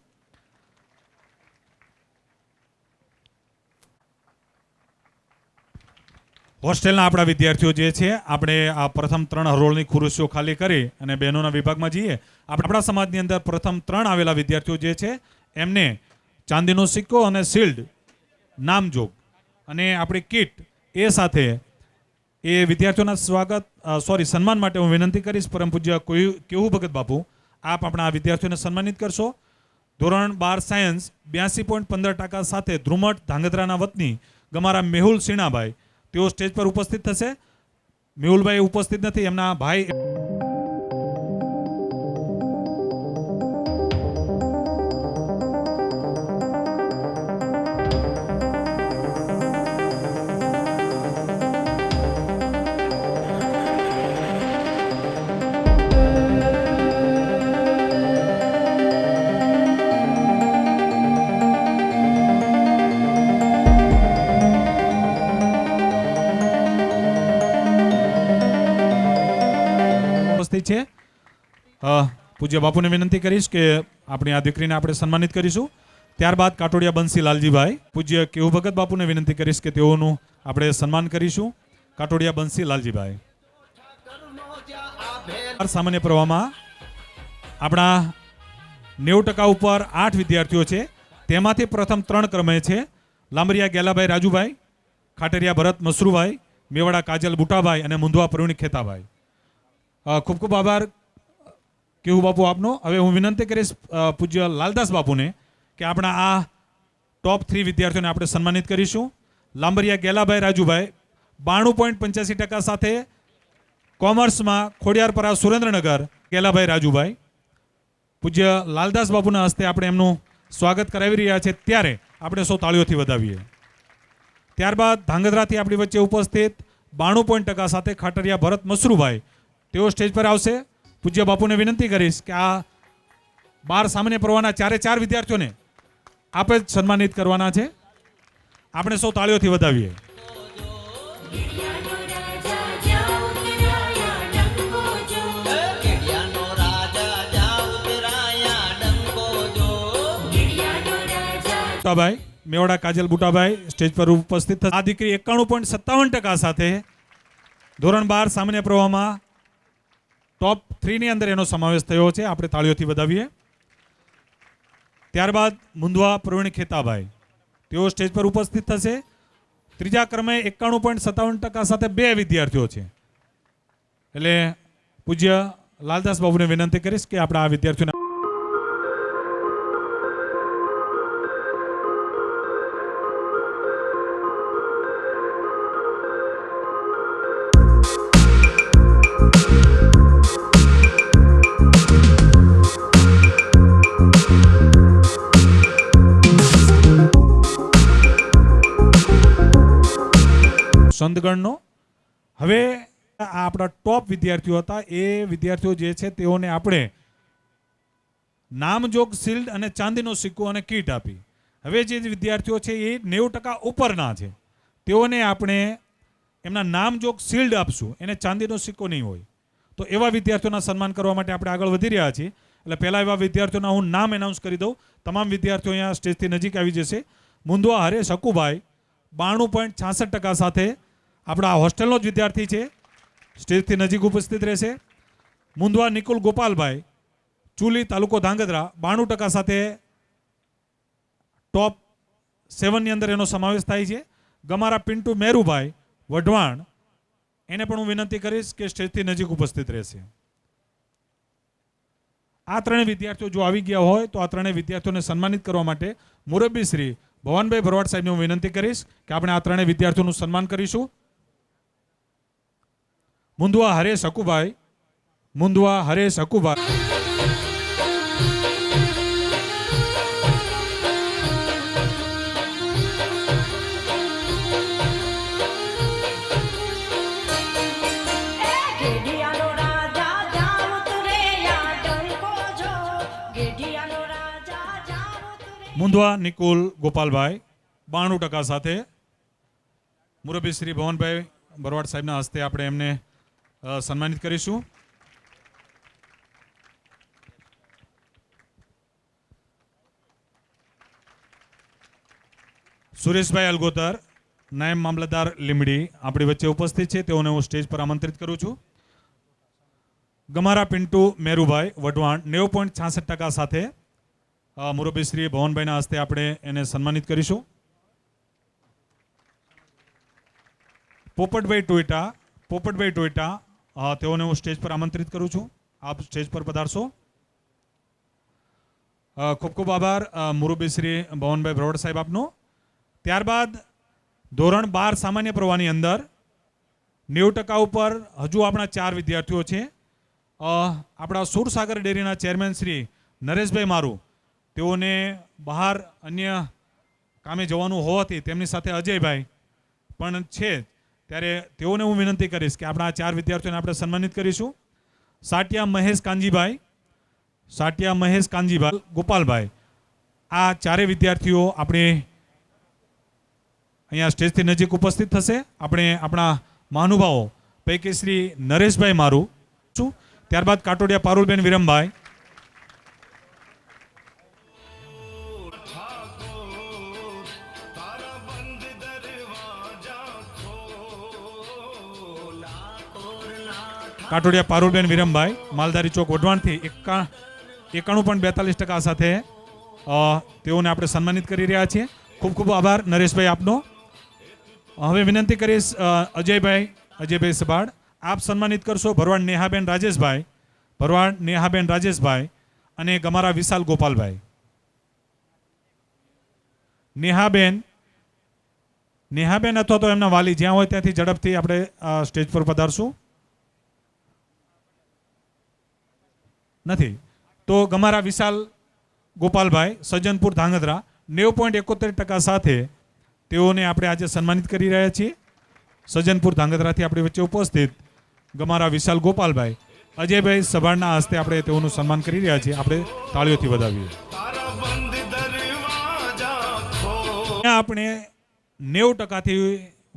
હોસ્ટેલના આપણા વિદ્યાર્થીઓ જે છે, આપણે આ પ્રથમ 3 હરોળની ખુરશીઓ ખાલી કરી અને બહેનોના વિભાગમાં જઈએ. આપણા સમાજની અંદર પ્રથમ 3 આવેલા વિદ્યાર્થીઓ જે છે એમને ચાંદીનો સિક્કો અને શિલ્ડ નામજોગ અને આપણી કીટ એ સાથે એ વિદ્યાર્થીઓના સન્માન માટે હું વિનંતી કરીશ. પરમ પૂજ્ય કેવું ભગત બાપુ, આપ આપણા આ વિદ્યાર્થીઓને સન્માનિત કરશો. ધોરણ 12 સાયન્સ 82.15% સાથે ધ્રુમટ ધાંગધ્રાના વતની ગમારા મેહુલ સિણાભાઈ, તેઓ સ્ટેજ પર ઉપસ્થિત થશે. મેહુલભાઈ ઉપસ્થિત નથી, એમના ભાઈ છે. પૂજ્ય બાપુને વિનંતી કરીશ કે આપણી આ દીકરીને આપણે સન્માનિત કરીશું. ત્યારબાદ કાટોડિયા બંસી લાલજીભાઈ, પૂજ્ય કેવું ભગત બાપુને વિનંતી કરીશ કે તેઓનું આપણે સન્માન કરીશું. કાટોડિયા બંસી લાલજીભાઈ. સામાન્ય પ્રવાહમાં આપણા 90% ઉપર 8 વિદ્યાર્થીઓ છે, તેમાંથી પ્રથમ 3 ક્રમે છે લાંબરિયા ગેલાભાઈ રાજુભાઈ, ખાટરિયા ભરત મસરૂભાઈ, મેવાડા કાજલ બુટાભાઈ અને મુંદવા પ્રવીણ ખેતાભાઈ. ખૂબ ખૂબ આભાર કેવું બાપુ આપનો. હવે હું વિનંતી કરીશ પૂજ્ય લાલદાસ બાપુને કે આપણા આ ટોપ 3 વિદ્યાર્થીઓને આપણે સન્માનિત કરીશું. લાંબરિયા ગેલાભાઈ રાજુભાઈ 92.85% સાથે કોમર્સમાં ખોડિયારપરા સુરેન્દ્રનગર. ગેલાભાઈ રાજુભાઈ, પૂજ્ય લાલદાસ બાપુના હસ્તે આપણે એમનું સ્વાગત કરાવી રહ્યા છે, ત્યારે આપણે સૌ તાળીઓથી વધાવીએ. ત્યારબાદ ધાંગધ્રાથી આપણી વચ્ચે ઉપસ્થિત 92% સાથે ખાટરિયા ભરત મસરૂભાઈ, તેઓ સ્ટેજ પર આવશે. પૂજ્ય બાપુને વિનંતી કરીશ કે આ 12 સામાન્ય પ્રવાહના 4 વિદ્યાર્થીઓને આપે જ સન્માનિત કરવાના છે. આપણે સૌ તાળીઓથી વધાવીએ. બુટાભાઈ, મેવાડા કાજલ બુટાભાઈ સ્ટેજ પર ઉપસ્થિત થશે. આ દીકરી 91.57% સાથે ધોરણ 12 સામાન્ય પ્રવાહમાં ટોપ 3 ની અંદર એનો સમાવેશ થયો છે. આપણે તાળીઓથી વધાવીએ. ત્યારબાદ મુંદવા પ્રવીણ ખેતાભાઈ, તેઓ સ્ટેજ પર ઉપસ્થિત થશે. ત્રીજા ક્રમે 91.57% સાથે 2 વિદ્યાર્થીઓ છે, એટલે પૂજ્ય લાલદાસ બાબુને વિનંતી કરીશ કે આપણા આ વિદ્યાર્થીઓને સંતગણનો. હવે આ આપણા ટોપ વિદ્યાર્થીઓ હતા. એ વિદ્યાર્થીઓ જે છે તેઓને આપણે નામજોગ શિલ્ડ અને ચાંદીનો સિક્કો અને કીટ આપી. હવે જે વિદ્યાર્થીઓ છે એ 90% ઉપરના છે, તેઓને આપણે એમના નામજોગ શિલ્ડ આપશું, એને ચાંદીનો સિક્કો નહીં હોય. તો એવા વિદ્યાર્થીઓના સન્માન કરવા માટે આપણે આગળ વધી રહ્યા છીએ. એટલે પહેલા એવા વિદ્યાર્થીઓના હું નામ એનાઉન્સ કરી દઉં. તમામ વિદ્યાર્થીઓ અહીંયા સ્ટેજથી નજીક આવી જશે. મુંદવા હરેશ હકુભાઈ 92.66% સાથે આપણા હોસ્ટેલનો જ વિદ્યાર્થી છે, સ્ટેજથી નજીક ઉપસ્થિત રહેશે. મુંદવા નિકુલ ગોપાલભાઈ ચુલી તાલુકો ધાંગધ્રા 92% સાથે ટોપ 7 ની અંદર એનો સમાવેશ થાય છે. ગમારા પિન્ટુ મેરુભાઈ વઢવાણ, એને પણ હું વિનંતી કરીશ કે સ્ટેજથી નજીક ઉપસ્થિત રહેશે. આ ત્રણેય વિદ્યાર્થીઓ જો આવી ગયા હોય તો આ ત્રણેય વિદ્યાર્થીઓને સન્માનિત કરવા માટે મુરબ્બી શ્રી ભવનભાઈ ભરવાડ સાહેબને હું વિનંતી કરીશ કે આપણે આ ત્રણેય વિદ્યાર્થીઓનું સન્માન કરીશું. મુંદવા હરેશ હકુભાઈ, મુંદવા હરેશ હકુભાઈ. મુંદવા નિકુલ ગોપાલભાઈ 92% સાથે મુરબ્બી શ્રી ભવનભાઈ ભરવાડ સાહેબના હસ્તે આપણે એમને સન્માનિત કરીશું. સુરેશભાઈ અલગોતર, નાયબ મામલતદાર લીંબડી, આપણી વચ્ચે ઉપસ્થિત છે, તેઓને હું સ્ટેજ પર આમંત્રિત કરું છું. ગમારા પિન્ટુ મેરુભાઈ વઢવાણ 90.66% સાથે મુરબ્બી શ્રી ભવનભાઈના હસ્તે આપણે એને સન્માનિત કરીશું. પોપટભાઈ ટોયટા, તેઓને હું સ્ટેજ પર આમંત્રિત કરું છું. આપ સ્ટેજ પર પધારશો. ખૂબ ખૂબ આભાર મુરબ્બી શ્રી ભવનભાઈ ભરવાડ સાહેબ આપનો. ત્યારબાદ ધોરણ 12 સામાન્ય પ્રવાહની અંદર 90% ઉપર હજુ આપણા 4 વિદ્યાર્થીઓ છે. આપણા સુરસાગર ડેરીના ચેરમેન શ્રી નરેશભાઈ મારુ, તેઓને બહાર અન્ય કામે જવાનું હોવાથી તેમની સાથે અજયભાઈ પણ છે, ત્યારે તેઓને હું વિનંતી કરીશ કે આપણા 4 વિદ્યાર્થીઓને આપણે સન્માનિત કરીશું. સાટિયા મહેશ કાંજીભાઈ ગોપાલભાઈ, આ 4 વિદ્યાર્થીઓ આપણે અહીંયા સ્ટેજથી નજીક ઉપસ્થિત થશે. આપણે આપણા મહાનુભાવો પૈકી શ્રી નરેશભાઈ મારુ છું, ત્યારબાદ કાટોડિયા પારુલબેન વિરમભાઈ, માલધારી ચોક વઢવાણથી 91.42% સાથે તેઓને આપણે સન્માનિત કરી રહ્યા છીએ. ખૂબ ખૂબ આભાર નરેશભાઈ આપનો. હવે વિનંતી કરીશ અજયભાઈ સબાડ, આપ સન્માનિત કરશો ભરવાડ નેહાબેન રાજેશભાઈ અને ગમારા વિશાલ ગોપાલભાઈ. નેહાબેન અથવા તો એમના વાલી જ્યાં હોય ત્યાંથી ઝડપથી આપણે સ્ટેજ પર પધારશું. નથી તો ગમારા વિશાલ ગોપાલભાઈ સજ્જનપુર ધાંગધ્રા 90.71% સાથે તેઓને આપણે આજે સન્માનિત કરી રહ્યા છીએ. સજ્જનપુર ધાંગધ્રાથી આપણી વચ્ચે ઉપસ્થિત ગમારા વિશાલ ગોપાલભાઈ, અજયભાઈ સભાડના હસ્તે આપણે તેઓનું સન્માન કરી રહ્યા છીએ. આપણે તાળીઓથી વધાવીએ. આપણે 90%થી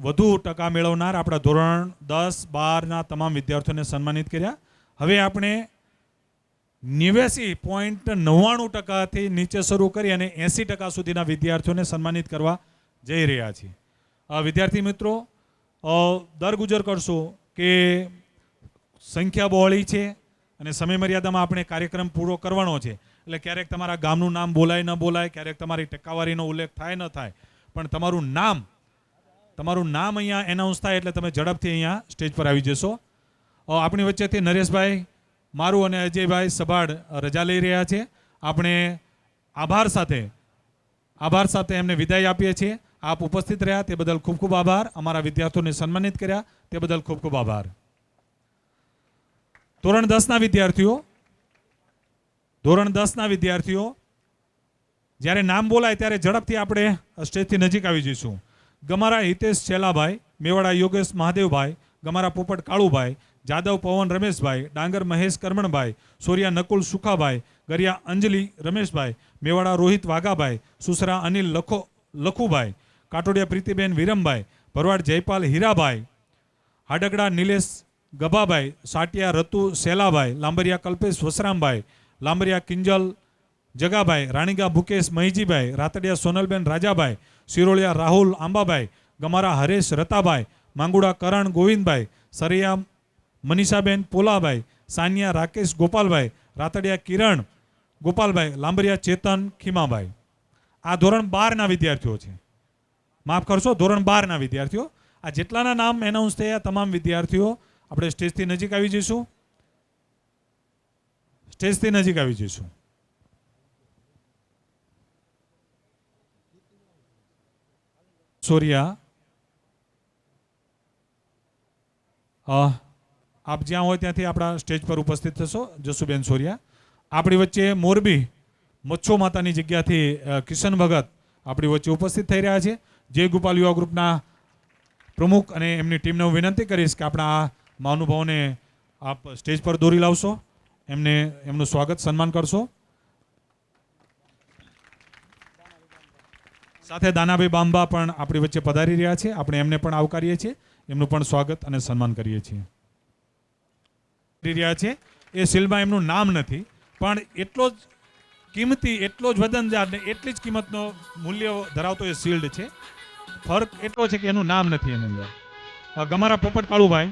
વધુ ટકા મેળવનાર આપણા ધોરણ 10-12ના તમામ વિદ્યાર્થીઓને સન્માનિત કર્યા. હવે આપણે 89.99%થી નીચે શરૂ કરી અને 80% સુધીના વિદ્યાર્થીઓને સન્માનિત કરવા જઈ રહ્યા છીએ. વિદ્યાર્થી મિત્રો, દરગુજર કરશો કે સંખ્યા બહોળી છે અને સમય મર્યાદામાં આપણે કાર્યક્રમ પૂરો કરવાનો છે. એટલે ક્યારેક તમારા ગામનું નામ બોલાય ન બોલાય, ક્યારેક તમારી ટકાવારીનો ઉલ્લેખ થાય ન થાય, પણ તમારું નામ અહીંયા એનાઉન્સ થાય એટલે તમે ઝડપથી અહીંયા સ્ટેજ પર આવી જશો. આપણી વચ્ચેથી નરેશભાઈ મારુ અને અજયભાઈ સભાડ રજા લઈ રહ્યા છે. આપણે આભાર સાથે એમને વિદાય આપીએ છીએ. આપ ઉપસ્થિત રહ્યા તે બદલ ખૂબ ખૂબ આભાર. અમારા વિદ્યાર્થીઓને સન્માનિત કર્યા તે બદલ ખૂબ ખૂબ આભાર. ધોરણ 10ના વિદ્યાર્થીઓ જ્યારે નામ બોલાય ત્યારે ઝડપથી આપણે સ્ટેજથી નજીક આવી જઈશું. ગમારા હિતેશ છેલાભાઈ, મેવાડા યોગેશ મહાદેવભાઈ ગમારા પોપટ કાળુભાઈ, જાદવ પવન રમેશભાઈ, ડાંગર મહેશ કરમણભાઈ, સોરિયા નકુલ સુખાભાઈ, ગરિયા અંજલિ રમેશભાઈ, મેવાડા રોહિત વાઘાભાઈ, સુસરા અનિલ લખુભાઈ, કાટોડિયા પ્રીતિબેન વિરમભાઈ, ભરવાડ જયપાલ હીરાભાઈ, હાડકડા નિલેશ ગભાભાઈ, સાટિયા રતુ સેલાભાઈ, લાંબરિયા કલ્પેશ વસરામભાઈ, લાંબરિયા કિંજલ જગાભાઈ, રાણીગા ભુકેશ મહીજીભાઈ, રાતડિયા સોનલબેન રાજાભાઈ, સિરોળિયા રાહુલ આંબાભાઈ, ગમારા હરેશ રતાભાઈ, માંગુડા કરણ ગોવિંદભાઈ, સરિયા મનીષાબેન પોલાભાઈ, સાનિયા રાકેશ ગોપાલભાઈ, રાતડિયા કિરણ ગોપાલભાઈ, લાંબરિયા ચેતન ખીમાભાઈ. આ ધોરણ 12 વિદ્યાર્થીઓ છે. માફ કરશો, ધોરણ 12 વિદ્યાર્થીઓ. આ જેટલાના નામ એનાઉન્સ થયા તમામ વિદ્યાર્થીઓ આપણે સ્ટેજથી નજીક આવી જઈશું. સ્ટેજથી નજીક આવી જઈશું. સોરિયા, આપ જ્યાં હોય ત્યાંથી આપણા સ્ટેજ પર ઉપસ્થિત થશો. જસુબેન સોરિયા. આપણી વચ્ચે મોરબી મચ્છો માતાની જગ્યાથી કિશન ભગત આપણી વચ્ચે ઉપસ્થિત થઈ રહ્યા છે. જય ગોપાલ યુવા ગ્રુપના પ્રમુખ અને એમની ટીમને હું વિનંતી કરીશ કે આપણા આ મહાનુભાવોને આપ સ્ટેજ પર દોરી લાવશો, એમનું સ્વાગત સન્માન કરશો. સાથે દાનાભાઈ બાંબા પણ આપણી વચ્ચે પધારી રહ્યા છે. આપણે એમને પણ આવકારીએ છીએ, એમનું પણ સ્વાગત અને સન્માન કરીએ છીએ. રહ્યા છે એ શિલ્ડમાં એમનું નામ નથી, પણ એટલો જ કિંમતી, એટલો જ વજનદાર ને એટલી જ કિંમતનો મૂલ્ય ધરાવતો એ શિલ્ડ છે. ફરક એટલો છે કે એનું નામ નથી એની અંદર. ગમારા પોપટ કાળુભાઈ,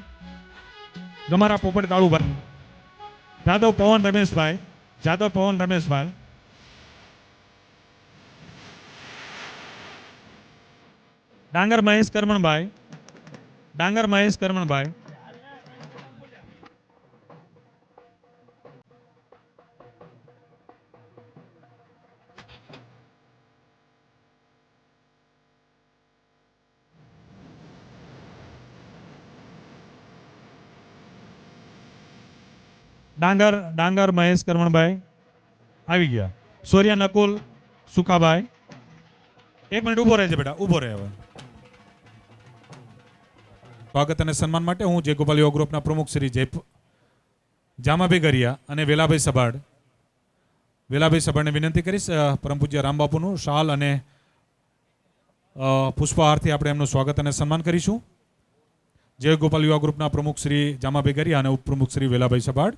જાદવ પવન રમેશભાઈ, ડાંગર મહેશ કરમણભાઈ, ડાંગર મહેશ કરમણભાઈ આવી ગયા. સોરિયા નકુલ સુખાભાઈ. એક મિનિટ ઉભો રહેજે બેટા, ઉભો રહે. હવે સ્વાગત અને સન્માન માટે હું જય ગોપાલ યુવા ગ્રુપના પ્રમુખ શ્રી જામાભાઈ ગરિયા અને વેલાભાઈ સભાડને વિનંતી કરીશ પરમ પૂજ્ય રામબાપુનું શાલ અને પુષ્પહારથી આપણે એમનું સ્વાગત અને સન્માન કરીશું. જય ગોપાલ યુવા ગ્રુપના પ્રમુખ શ્રી જામાભાઈ ગરિયા અને ઉપપ્રમુખ શ્રી વેલાભાઈ સભાડ.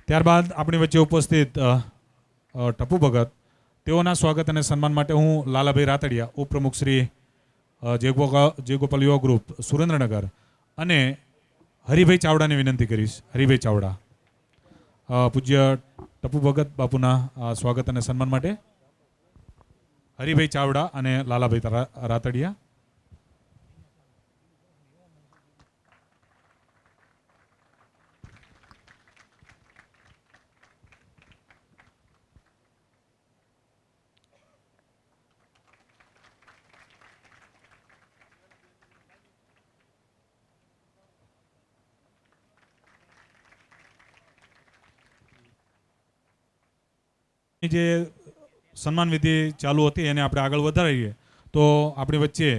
ત્યારબાદ આપણી વચ્ચે ઉપસ્થિત ટપુ ભગત, તેઓના સ્વાગત અને સન્માન માટે હું લાલાભાઈ રાતડિયા, ઉપપ્રમુખ શ્રી જય ગોપાલ યુવા ગ્રુપ સુરેન્દ્રનગર અને હરિભાઈ ચાવડાને વિનંતી કરીશ. હરિભાઈ ચાવડા, પૂજ્ય ટપુ ભગત બાપુના સ્વાગત અને સન્માન માટે હરિભાઈ ચાવડા અને લાલાભાઈ રાતડિયા. જે સન્માન વિધિ ચાલુ હતી એને આપણે આગળ વધારીએ તો આપણી વચ્ચે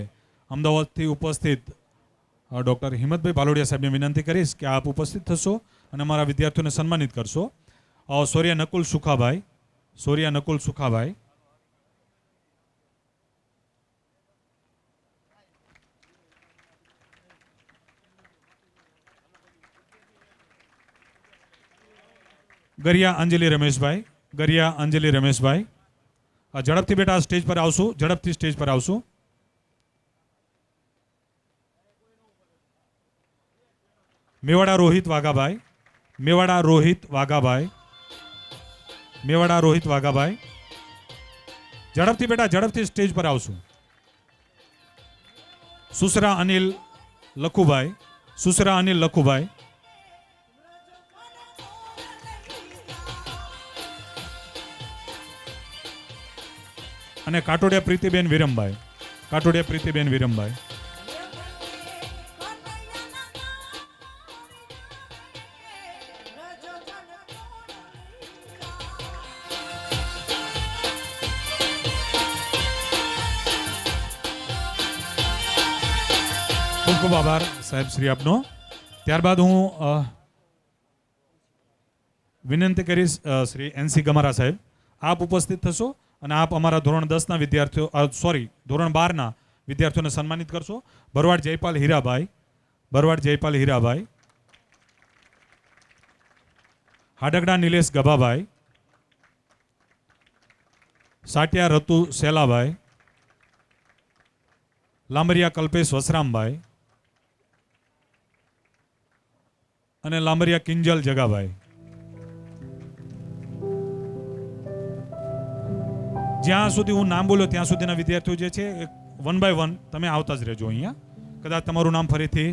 અમદાવાદથી ઉપસ્થિત ડૉક્ટર હિંમતભાઈ ભાલોડિયા સાહેબને વિનંતી કરીશ કે આપ ઉપસ્થિત થશો અને અમારા વિદ્યાર્થીઓને સન્માનિત કરશો. સોરિયા નકુલ સુખાભાઈ, ગરિયા અંજલિ રમેશભાઈ, ઝડપથી બેટા સ્ટેજ પર આવશું. મેવાડા રોહિત વાઘાભાઈ, ઝડપથી સ્ટેજ પર આવશું. સુસરા અનિલ લખુભાઈ, અને કાટોડિયા પ્રીતિબેન વિરમભાઈ. કાટોડિયા પ્રીતિબેન વિરમભાઈ. ખૂબ ખૂબ આભાર સાહેબ શ્રી આપનો. ત્યારબાદ હું વિનંતી કરીશ શ્રી એનસી ગમારા સાહેબ, આપ ઉપસ્થિત થશો અને આપ અમારા ધોરણ 10ના વિદ્યાર્થીઓ ધોરણ 12ના વિદ્યાર્થીઓને સન્માનિત કરશો. ભરવાડ જયપાલ હીરાભાઈ, હાડગડા નિલેશ ગભાભાઈ, સાટિયા રતુ સેલાભાઈ, લાંબરિયા કલ્પેશ વસરામભાઈ અને લાંબરિયા કિંજલ જગાભાઈ. જ્યાં સુધી હું નામ બોલ્યો ત્યાં સુધીના વિદ્યાર્થીઓ જે છે 1 by 1 તમે આવતા જ રહેજો અહીંયા. કદાચ તમારું નામ ફરીથી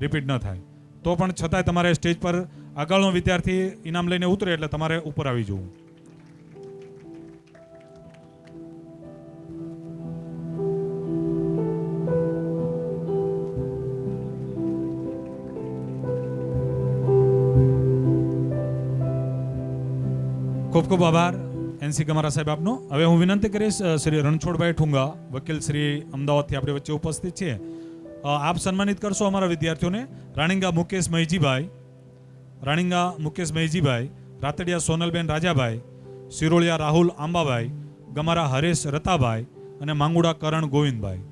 રિપીટ ન થાય તો પણ છતાંય તમારે સ્ટેજ પર આગળનો વિદ્યાર્થી ઇનામ લઈને ઉતરે એટલે તમારે ઉપર આવી જવું. ખૂબ ખૂબ આભાર એનસી ગમારા સાહેબ આપનો. હવે હું વિનંતી કરીશ શ્રી રણછોડભાઈ ઠુંગા, વકીલ શ્રી અમદાવાદથી આપણી વચ્ચે ઉપસ્થિત છે. આપ સન્માનિત કરશો અમારા વિદ્યાર્થીઓને. રાણીંગા મુકેશ મહીજીભાઈ, રાતડિયા સોનલબેન રાજાભાઈ, સિરોળિયા રાહુલ આંબાભાઈ, ગમારા હરેશ રતાભાઈ અને માંગુડા કરણ ગોવિંદભાઈ.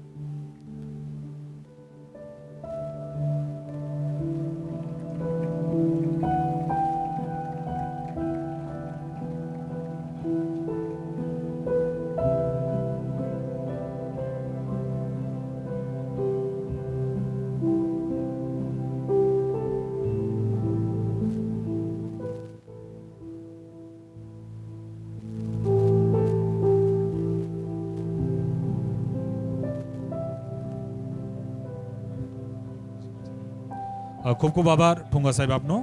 ખૂબ ખૂબ આભાર ઠુંગા સાહેબ આપનો.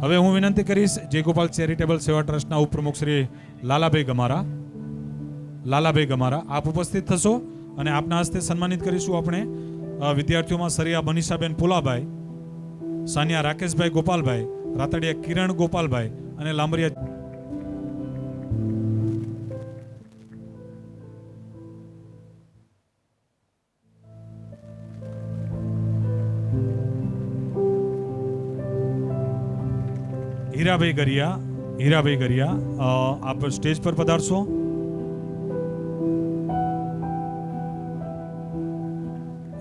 હવે હું વિનંતી કરીશ જયગોપાલ ચેરિટેબલ સેવા ટ્રસ્ટના ઉપપ્રમુખ શ્રી લાલાભાઈ ગમારા, આપ ઉપસ્થિત થશો અને આપના હસ્તે સન્માનિત કરીશું આપણે વિદ્યાર્થીઓમાં સરિયા મનીષાબેન પુલાભાઈ, સાનિયા રાકેશભાઈ ગોપાલભાઈ, રાતડિયા કિરણ ગોપાલભાઈ અને લાંબરિયા હીરાભાઈ ગરિયા આપ સ્ટેજ પર પધારશો.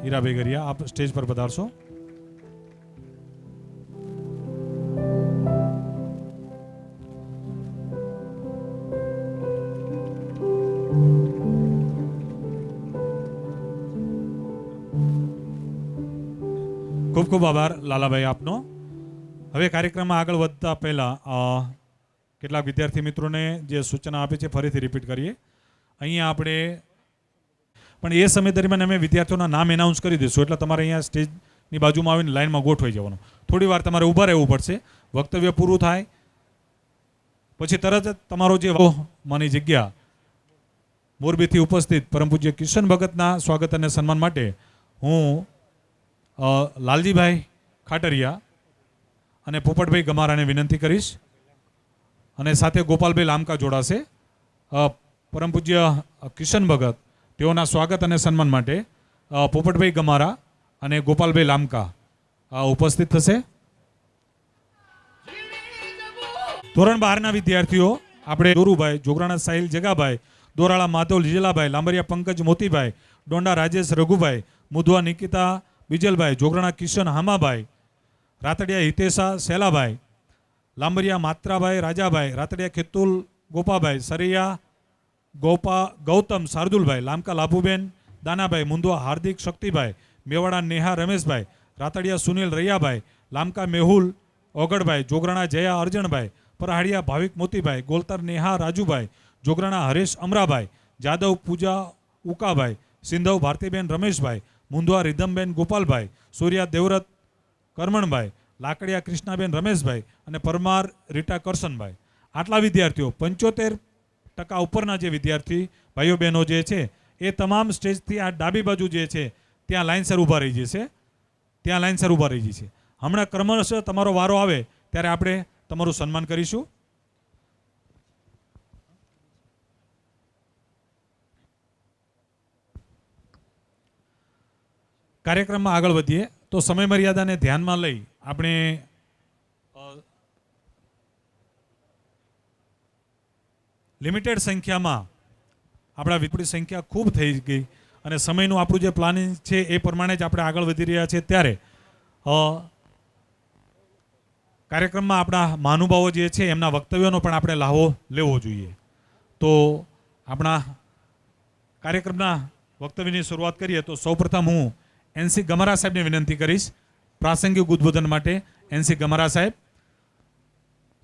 હીરાભાઈ ગરિયા આપ સ્ટેજ પર પધારશો. ખૂબ ખૂબ આભાર લાલાભાઈ આપનો. હવે કાર્યક્રમમાં આગળ વધતા પહેલા કેટલાક વિદ્યાર્થી મિત્રોને જે સૂચના આપે છે ફરીથી રિપીટ કરીએ. અહીંયા આપણે પણ એ સમય દરમિયાન અમે વિદ્યાર્થીઓના નામ એનાઉન્સ કરી દઈશું એટલે તમારે અહીંયા સ્ટેજની બાજુમાં આવીને લાઇનમાં ગોઠવાઈ જવાનું. થોડી વાર તમારે ઊભા રહેવું પડશે. વક્તવ્ય પૂરું થાય પછી તરત જ તમારો જે માની જગ્યા મોરબીથી ઉપસ્થિત પરમ પૂજ્ય કિશન ભગતના સ્વાગત અને સન્માન માટે હું લાલજીભાઈ ખાટરિયા અને પોપટભાઈ ગમારાને વિનંતી કરીશ અને સાથે ગોપાલભાઈ લામકા જોડાશે. પરમ પૂજ્ય કિશન ભગત તેઓના સ્વાગત અને સન્માન માટે પોપટભાઈ ગમારા અને ગોપાલભાઈ લામકા ઉપસ્થિત થશે. ધોરણ 12ના વિદ્યાર્થીઓ આપણે દોરુભાઈ, જોગરાણા સાહિલ જગાભાઈ, દોરાળા માધવ લીજલાભાઈ, લાંબરિયા પંકજ મોતીભાઈ, ડોંડા રાજેશ રઘુભાઈ, મુધવા નિકિતા બીજલભાઈ, જોગરાણા કિશન હામાભાઈ, રાતડિયા હિતેશા સેલાભાઈ, લાંબરિયા માત્રાભાઈ રાજાભાઈ, રાતડિયા ખેતુલ ગોપાભાઈ, સરિયા ગૌતમ શાર્દુલભાઈ, લામકા લાભુબેન દાનાભાઈ, મુંદવા હાર્દિક શક્તિભાઈ, મેવાડા નેહા રમેશભાઈ, રાતડિયા સુનિલ રૈયાભાઈ, લામકા મેહુલ ઓગળભાઈ, જોગરાણા જયા અર્જણભાઈ, પરહાડિયા ભાવિક મોતીભાઈ, ગોલતર નેહા રાજુભાઈ, જોગરાણા હરેશ અમરાભાઈ, જાદવ પૂજા ઉકાભાઈ, સિંધવ ભારતીબેન રમેશભાઈ, મુંદવા રિધમબેન ગોપાલભાઈ, સૂર્યા દેવરત કરમણભાઈ, લાકડિયા કૃષ્ણાબેન રમેશભાઈ અને પરમાર રીટા કરશનભાઈ. આટલા વિદ્યાર્થીઓ 75% ઉપરના જે વિદ્યાર્થી ભાઈઓ બહેનો જે છે એ તમામ સ્ટેજથી આ ડાબી બાજુ જે છે ત્યાં લાઇનસર ઊભા રહી જશે, ત્યાં લાઇનસર ઊભા રહી જશે. હમણાં ક્રમશઃ તમારો વારો આવે ત્યારે આપણે તમારું સન્માન કરીશું. કાર્યક્રમમાં આગળ વધીએ તો સમય મર્યાદાને ધ્યાનમાં લઈ આપણે લિમિટેડ સંખ્યામાં આપણા વિપરીત સંખ્યા ખૂબ થઈ ગઈ અને સમયનું આપણું જે પ્લાનિંગ છે એ પ્રમાણે જ આપણે આગળ વધી રહ્યા છીએ. ત્યારે કાર્યક્રમમાં આપણા મહાનુભાવો જે છે એમના વક્તવ્યોનો પણ આપણે લાહો લેવો જોઈએ. તો આપણા કાર્યક્રમના વક્તવ્યની શરૂઆત કરીએ તો સૌપ્રથમ હું એનસી ગમારા સાહેબને વિનંતી કરીશ પ્રાસંગિક ઉદ્બોધન માટે. એનસી ગમારા સાહેબ.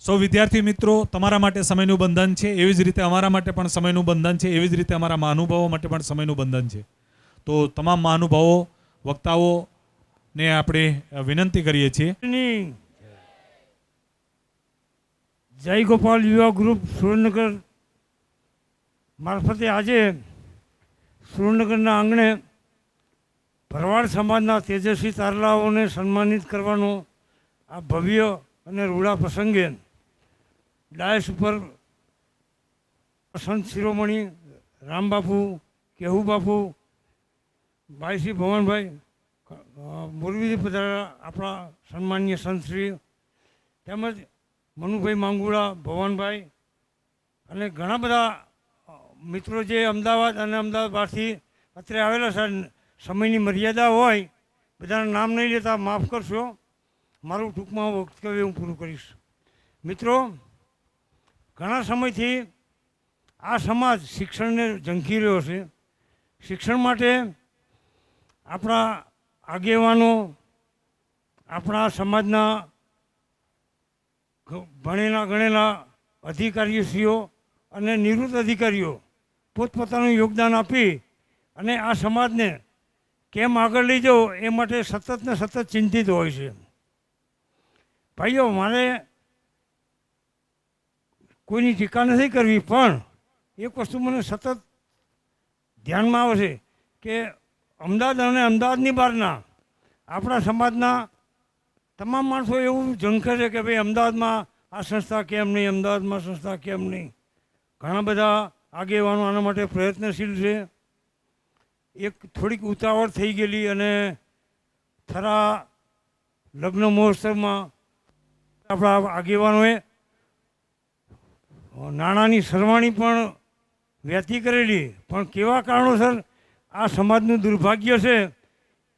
સૌ વિદ્યાર્થી મિત્રો, તમારા માટે સમયનું બંધન છે, એવી જ રીતે અમારા માટે પણ સમયનું બંધન છે, એવી જ રીતે અમારા મહાનુભાવો માટે પણ સમયનું બંધન છે. તો તમામ મહાનુભાવો વક્તાઓને આપણે વિનંતી કરીએ છીએ. જય ગોપાલ યુવા ગ્રુપ સુરેન્દ્રનગર મારફતે આજે સુરેન્દ્રનગરના આંગણે ભરવાડ સમાજના તેજસ્વી તારલાઓને સન્માનિત કરવાનો આ ભવ્ય અને રૂડા પ્રસંગે ડાયસ ઉપર સંત શિરોમણી રામબાપુ, કેહુબાપુ, ભાઈશ્રી ભવનભાઈ મોરબીથી પધારેલા આપણા સન્માનીય સંતશ્રી તેમજ મનુભાઈ માંગુડા, ભવનભાઈ અને ઘણા બધા મિત્રો જે અમદાવાદ અને અમદાવાદ બહારથી અત્રે આવેલા છે. સમયની મર્યાદા હોય, બધાના નામ નહીં લેતા માફ કરશો. મારું ટૂંકમાં વક્તવ્ય હું પૂરું કરીશ. મિત્રો, ઘણા સમયથી આ સમાજ શિક્ષણને ઝંખી રહ્યો છે. શિક્ષણ માટે આપણા આગેવાનો, આપણા સમાજના ભણેલા ગણેલા અધિકારીશ્રીઓ અને નિવૃત્ત અધિકારીઓ પોતપોતાનું યોગદાન આપી અને આ સમાજને કેમ આગળ લઈ જવો એ માટે સતત ને સતત ચિંતિત હોય છે. ભાઈઓ, મારે કોઈની ટીકા નથી કરવી, પણ એક વસ્તુ મને સતત ધ્યાનમાં આવે છે કે અમદાવાદ અને અમદાવાદની બહારના આપણા સમાજના તમામ માણસો એવું ઝંખે છે કે ભાઈ અમદાવાદમાં આ સંસ્થા કેમ નહીં, અમદાવાદમાં સંસ્થા કેમ નહીં. ઘણા બધા આગેવાનો આના માટે પ્રયત્નશીલ છે. એક થોડીક ઉતાવળ થઈ ગયેલી અને થરા લગ્ન મહોત્સવમાં આપણા આગેવાનોએ નાણાંની સરવાણી પણ વ્યતી કરેલી, પણ કેવા કારણોસર આ સમાજનું દુર્ભાગ્ય છે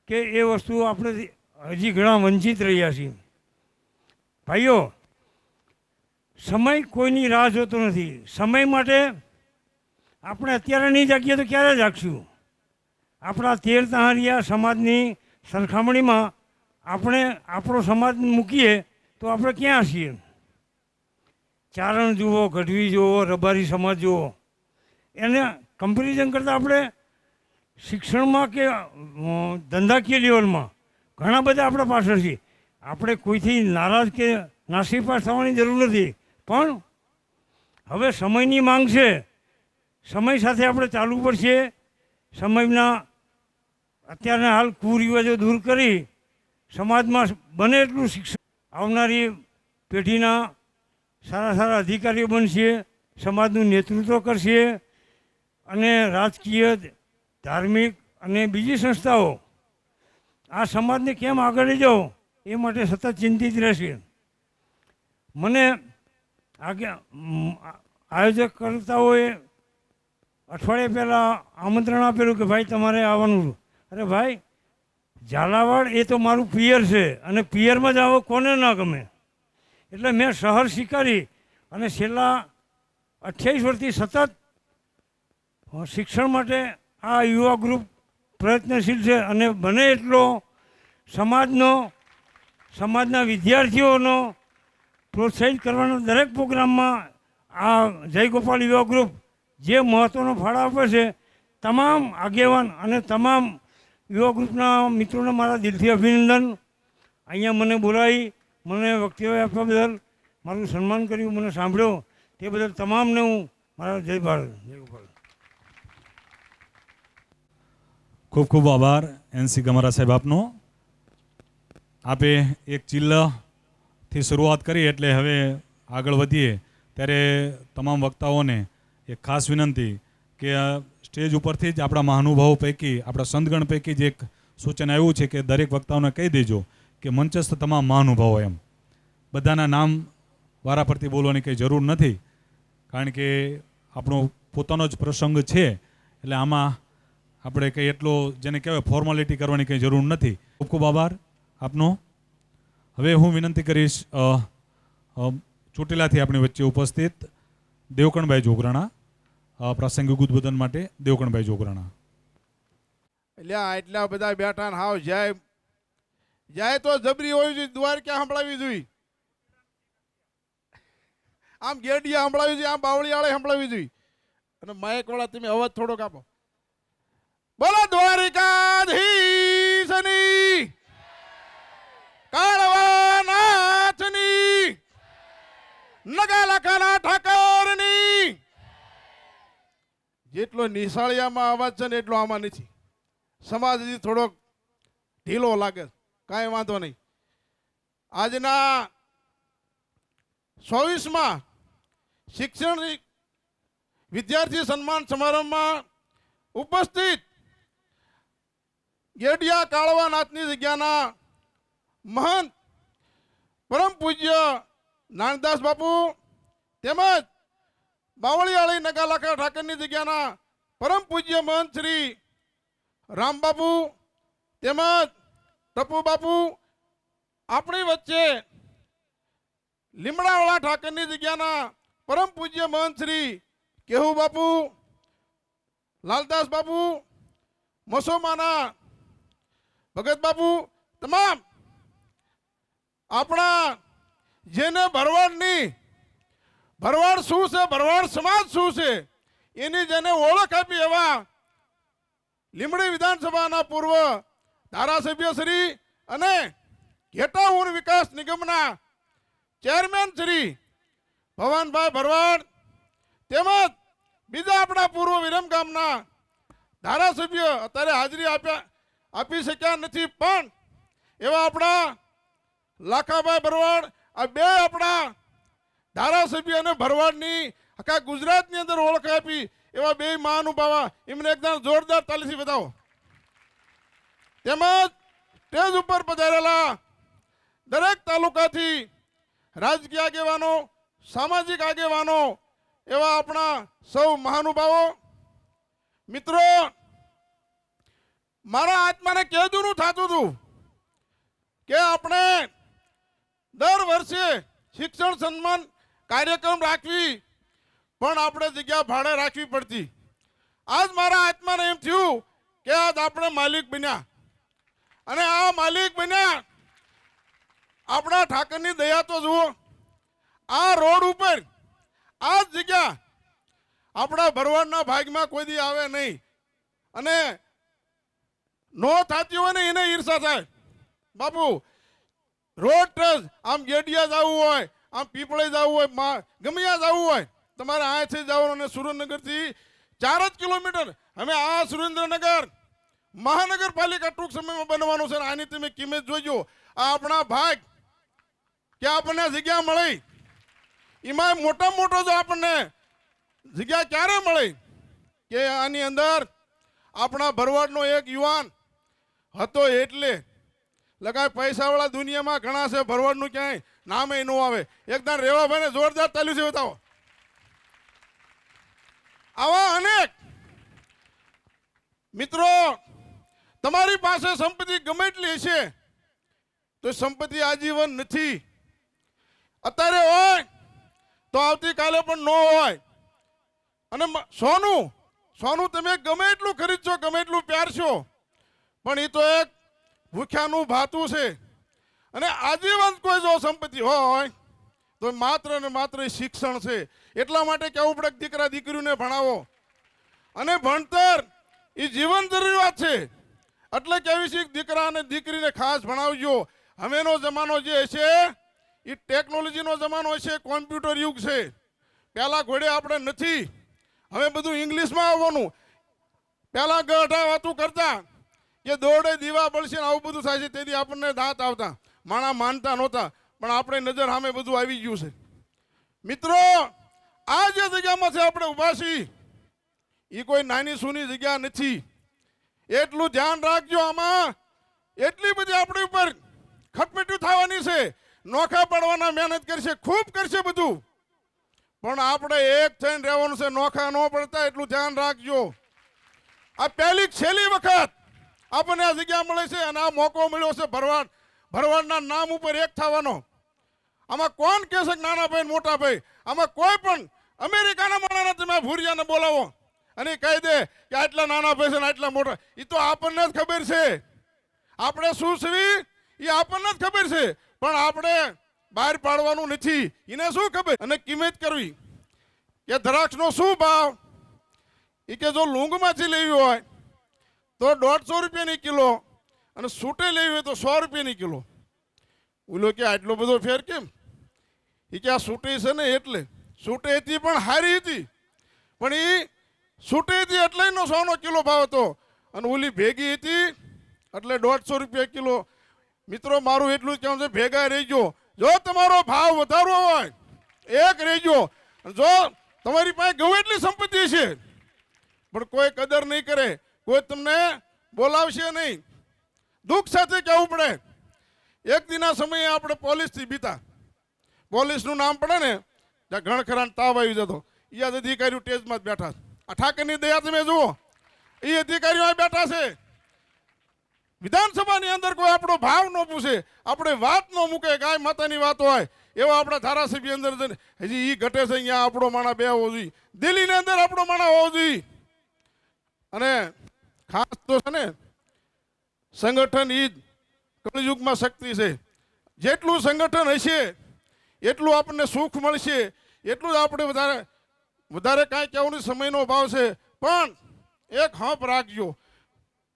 કે એ વસ્તુ આપણે હજી ઘણા વંચિત રહ્યા છીએ. ભાઈઓ, સમય કોઈની રાહ જોતો નથી. સમય માટે આપણે અત્યારે નહીં જાગીએ તો ક્યારે જાગશું? આપણા તેર તહારિયા સમાજની સરખામણીમાં આપણે આપણો સમાજ મૂકીએ તો આપણે ક્યાં છીએ? ચારણ જુઓ, ગઢવી જુઓ, રબારી સમાજ જુઓ, એને કમ્પેરિઝન કરતાં આપણે શિક્ષણમાં કે ધંધાકીય લેવલમાં ઘણા બધા આપણા પાછળ છીએ. આપણે કોઈથી નારાજ કે નાસીપાસ થવાની જરૂર નથી, પણ હવે સમયની માંગ છે. સમય સાથે આપણે ચાલવું પડશે. સમયના અત્યારના હાલ કુરિવાજો દૂર કરી સમાજમાં બને એટલું શિક્ષણ આવનારી પેઢીના સારા સારા અધિકારીઓ બનશે, સમાજનું નેતૃત્વ કરશે અને રાજકીય, ધાર્મિક અને બીજી સંસ્થાઓ આ સમાજને કેમ આગળ લઈ જાઓ એ માટે સતત ચિંતિત રહેશે. મને આયોજક કરતાઓએ અઠવાડિયા પહેલાં આમંત્રણ આપેલું કે ભાઈ તમારે આવવાનું. અરે ભાઈ, ઝાલાવાડ એ તો મારું પિયર છે અને પિયરમાં જ આવો કોને ના ગમે. એટલે મેં શહેર સ્વીકારી અને છેલ્લા 28 વર્ષથી સતત શિક્ષણ માટે આ યુવા ગ્રુપ પ્રયત્નશીલ છે અને બને એટલો સમાજના વિદ્યાર્થીઓનો પ્રોત્સાહિત કરવાના દરેક પ્રોગ્રામમાં આ જય ગોપાલ યુવા ગ્રુપ જે મહત્ત્વનો ફાળો આપે છે. તમામ આગેવાન અને તમામ યુવા ગ્રુપના મિત્રોને મારા દિલથી અભિનંદન. અહીંયા મને બોલાવી, મને વક્તવ્ય આપવા બદલ, મારું સન્માન કર્યું, મને સાંભળ્યો તે બદલ તમામને હું મારા જય ભારત, જય ગોપાલ. ખૂબ ખૂબ આભાર એનસી ગમારા સાહેબ આપનો. આપે એક ચિલ્લથી શરૂઆત કરી એટલે હવે આગળ વધીએ ત્યારે તમામ વક્તાઓને એક ખાસ વિનંતી કે સ્ટેજ ઉપરથી જ આપણા મહાનુભાવો પૈકી આપણા સંતગણ પૈકી જ એક સૂચન આવ્યું છે કે દરેક વક્તાઓને કહી દેજો કે મંચસ્થ તમામ મહાનુભાવો એમ બધાના નામ વારા પરથી બોલવાની કંઈ જરૂર નથી, કારણ કે આપણો પોતાનો જ પ્રસંગ છે એટલે આમાં આપણે કંઈ એટલો જેને કહેવાય ફોર્માલિટી કરવાની કંઈ જરૂર નથી. ખૂબ ખૂબ આભાર આપનો. હવે હું વિનંતી કરીશ ચોટીલાથી આપણી વચ્ચે ઉપસ્થિત દેવકણભાઈ જોગરાણા, પ્રાસંગિક ઉદ્બોધન માટે દેવકણભાઈ જોગરાણા. એટલે આટલા બધા બેઠા ને હાવ જાય જાય તો જબરી હોવી જોઈએ, દ્વારકા સંભળાવી જોઈએ, આમ ગેડિયા સંભળાવી જોઈએ, આમ બાવળીયાળે સંભળાવી જોઈએ. અને માઇક વાળા તમે અવાજ થોડોક આપો. બોલો દ્વારિકાધીશની, કાળવાનાથની, નગાલખાના ઠાકરની. જેટલો નિશાળિયામાં અવાજ છે ને એટલો આમાં નથી. સમાજ હજી થોડોક ઢીલો લાગે, કાંઈ વાંધો નહીં. આજના 24મા શિક્ષણ વિદ્યાર્થી સન્માન સમારંભમાં ઉપસ્થિત ગેડિયા કાળવાનાથની જગ્યાના મહંત પરમ પૂજ્ય નાનદાસ બાપુ તેમજ બાવળિયાળી નગાલાખા ઠાકરની જગ્યાના પરમ પૂજ્ય મહંત શ્રી રામબાપુ તેમજ ટપુ બાપુ આપણી વચ્ચે લીમડાવાળા ઠાકરની જગ્યાના પરમ પૂજ્ય મહંત શ્રી કેહુ બાપુ, લાલદાસ બાપુ, મસોમાના ભગત બાપુ, તમામ આપણા જેને ભરવાડ શું છે, ભરવાડ સમાજ શું છે એની જેને ઓળખ આપી એવા લીમડી વિધાનસભાના પૂર્વ ધારાસભ્ય શ્રી અને ઘેટા ઊન વિકાસ નિગમના ચેરમેન શ્રી ભવાનભાઈ ભરવાડ તેમજ બીજા આપણા પૂર્વ વિરમગામના ધારાસભ્ય અત્યારે હાજરી આપી શક્યા નથી, પણ એવા આપણા લાખાભાઈ ભરવાડ, આ બે આપણા ધારાસભ્ય અને ભરવાડની આખા ગુજરાતની અંદર ઓળખ આપી એવા બે મહાનુભાવા, એમને એકદમ જોરદાર તાલીથી બતાવો. તેમજ સ્ટેજ ઉપર પધારેલા દરેક તાલુકાથી રાજકીય આગેવાનો, સામાજિક આગેવાનો, એવા આપણા સૌ મહાનુભાવો. મિત્રો, મારા આત્માને કેદુનું થતું હતું કે આપણે દર વર્ષે શિક્ષણ સન્માન કાર્યક્રમ રાખવી, પણ આપણે જગ્યા ભાડે રાખવી પડતી. આજ મારા આત્માને એમ થયું કે આજ આપણે માલિક બન્યા, અને આ માલિક બન્યા આપણા ઠાકરની દયા તો જુઓ. આ રોડ ઉપર આ જગ્યા આપણા ભરવાડના ભાગમાં કોઈ દી આવે નહીં, અને નો થતી હોય ને એને ઈર્ષા થાય. બાપુ, રોડ ટ્રસ્ટ આમ ગેડિયા જવું હોય, આમ પીપળે જવું હોય, ગમે ત્યાં જવું હોય, તમારે અહીંથી જવાનું, અને સુરેન્દ્રનગરથી 4 જ કિલોમીટર. અમે આ સુરેન્દ્રનગર મહાનગરપાલિકા ટૂંક સમયમાં બનવાનું છે. આની તમે કિંમત જોઈજો. આ આપણા ભાગ કે આપણને જગ્યા મળી, એમાં મોટા મોટો જો આપણને જગ્યા ક્યારે મળી કે આની અંદર આપણા ભરવાડનો એક યુવાન હતો, એટલે લગાય પૈસાવાળા દુનિયામાં ઘણા છે, ભરવાડનું ક્યાંય નામે ન આવે. એકદમ રેવાભાઈને જોરદાર તાલી છે બતાવો. આવા અનેક મિત્રો, તમારી પાસે સંપત્તિ ગમે એટલી છે તો સંપત્તિ આજીવન નથી. અત્યારે હોય તો આવતીકાલે પણ ન હોય. અને સોનું તમે ગમે એટલું ખરીદશો, ગમે એટલું પ્યારશો, પણ એ તો એક ભૂખ્યાનું ભાતું છે. અને આજીવન કોઈ જો સંપત્તિ હોય તો માત્ર ને માત્ર શિક્ષણ છે. એટલા માટે કહેવું પડે દીકરા દીકરીઓને ભણાવો, અને ભણતર એ જીવન જરૂરિયાત છે. એટલે કેવી છે દીકરા અને દીકરીને ખાસ ભણાવજો. હવેનો જમાનો જે છે એ ટેકનોલોજીનો જમાનો છે, કોમ્પ્યુટર યુગ છે. પહેલા ઘોડે આપણે નથી, હવે બધું ઇંગ્લિશમાં આવવાનું. પહેલા ગઢા વાતું કરતા, કે દોડે દીવા બળશે ને આવું બધું થાય છે. તેથી આપણને દાંત આવતા, માણા માનતા નહોતા, પણ આપણે નજર સામે બધું આવી ગયું છે. મિત્રો, આ જે જગ્યામાંથી આપણે ઊભા છીએ એ કોઈ નાની સૂની જગ્યા નથી. એટલું ધ્યાન રાખજો, આમાં એટલી બધી આપણી ઉપર ખટપટીયું થવાની છે. નોખા પડવાના મહેનત કરશે, ખૂબ કરશે બધું, પણ આપણે એક થઈને રહેવાનું છે. નોખા ન પડતા એટલું ધ્યાન રાખજો. આ પહેલી છેલ્લી વખત આપણને આ જગ્યા મળે છે અને આ મોકો મળ્યો છે ભરવાડના નામ ઉપર એક થવાનો. આમાં કોણ કહે છે નાના ભાઈ મોટા ભાઈ? આમાં કોઈ પણ અમેરિકાના માણસને તમે ભૂરિયાને બોલાવો અને કહી દે કે આટલા નાના ભાઈ છે ને આટલા મોટા, એ તો આપણને જ ખબર છે. આપણે શું છીએ એ આપણને જ ખબર છે, પણ આપણે બહાર પાડવાનું નથી. એને શું ખબર અને કિંમત કરવી કે દ્રાક્ષનો શું ભાવ? એ કે જો લૂંગમાંથી લેવી હોય તો 150 રૂપિયાની કિલો અને સૂટે લેવી હોય તો 100 રૂપિયાની કિલો. ઓલો કે આટલો બધો ફેર કેમ? એ કે આ સૂટી છે ને એટલે. સૂટે હતી પણ હારી હતી, પણ એ સૂટી હતી એટલે એનો 100 કિલો ભાવ હતો, અને ઓલી ભેગી હતી એટલે 150 રૂપિયા કિલો. મિત્રો, મારું એટલું જ કહેવું છે, ભેગા રહેજો. જો તમારો ભાવ વધારવો હોય એક રહેજો. જો તમારી પાસે ગમે એટલી સંપત્તિ છે પણ કોઈ કદર નહીં કરે, કોઈ તમને બોલાવશે નહીં, દુઃખ સાથે કહેવું પડે. એક દિના સમયે આપણે પોલીસથી બીતા, પોલીસનું નામ પડે ને ત્યાં ઘણ ખરાને તાવ આવી જતો. એ અધિકારીઓ સ્ટેજમાં જ બેઠા. આ ઠાકરની દયા તમે જુઓ, એ અધિકારીઓ અહીં બેઠા છે. વિધાનસભાની અંદર કોઈ આપણો ભાવ ન પૂછે, આપણે વાત ન મૂકે, ગાય માતાની વાત હોય એવા આપણા ધારાસભ્ય અંદર હજી એ ઘટે છે. અહીંયા આપણો માણા બે હોવો જોઈએ, દિલ્હીની અંદર આપણો માણા હોવો જોઈએ. અને ખાસ તો છે ને સંગઠન ઈ કળયુગમાં શક્તિ છે. જેટલું સંગઠન હશે એટલું આપણને સુખ મળશે, એટલું જ આપણે વધારે કાંઈ કહેવાનું સમયનો અભાવ છે. પણ એક હંપ રાખજો,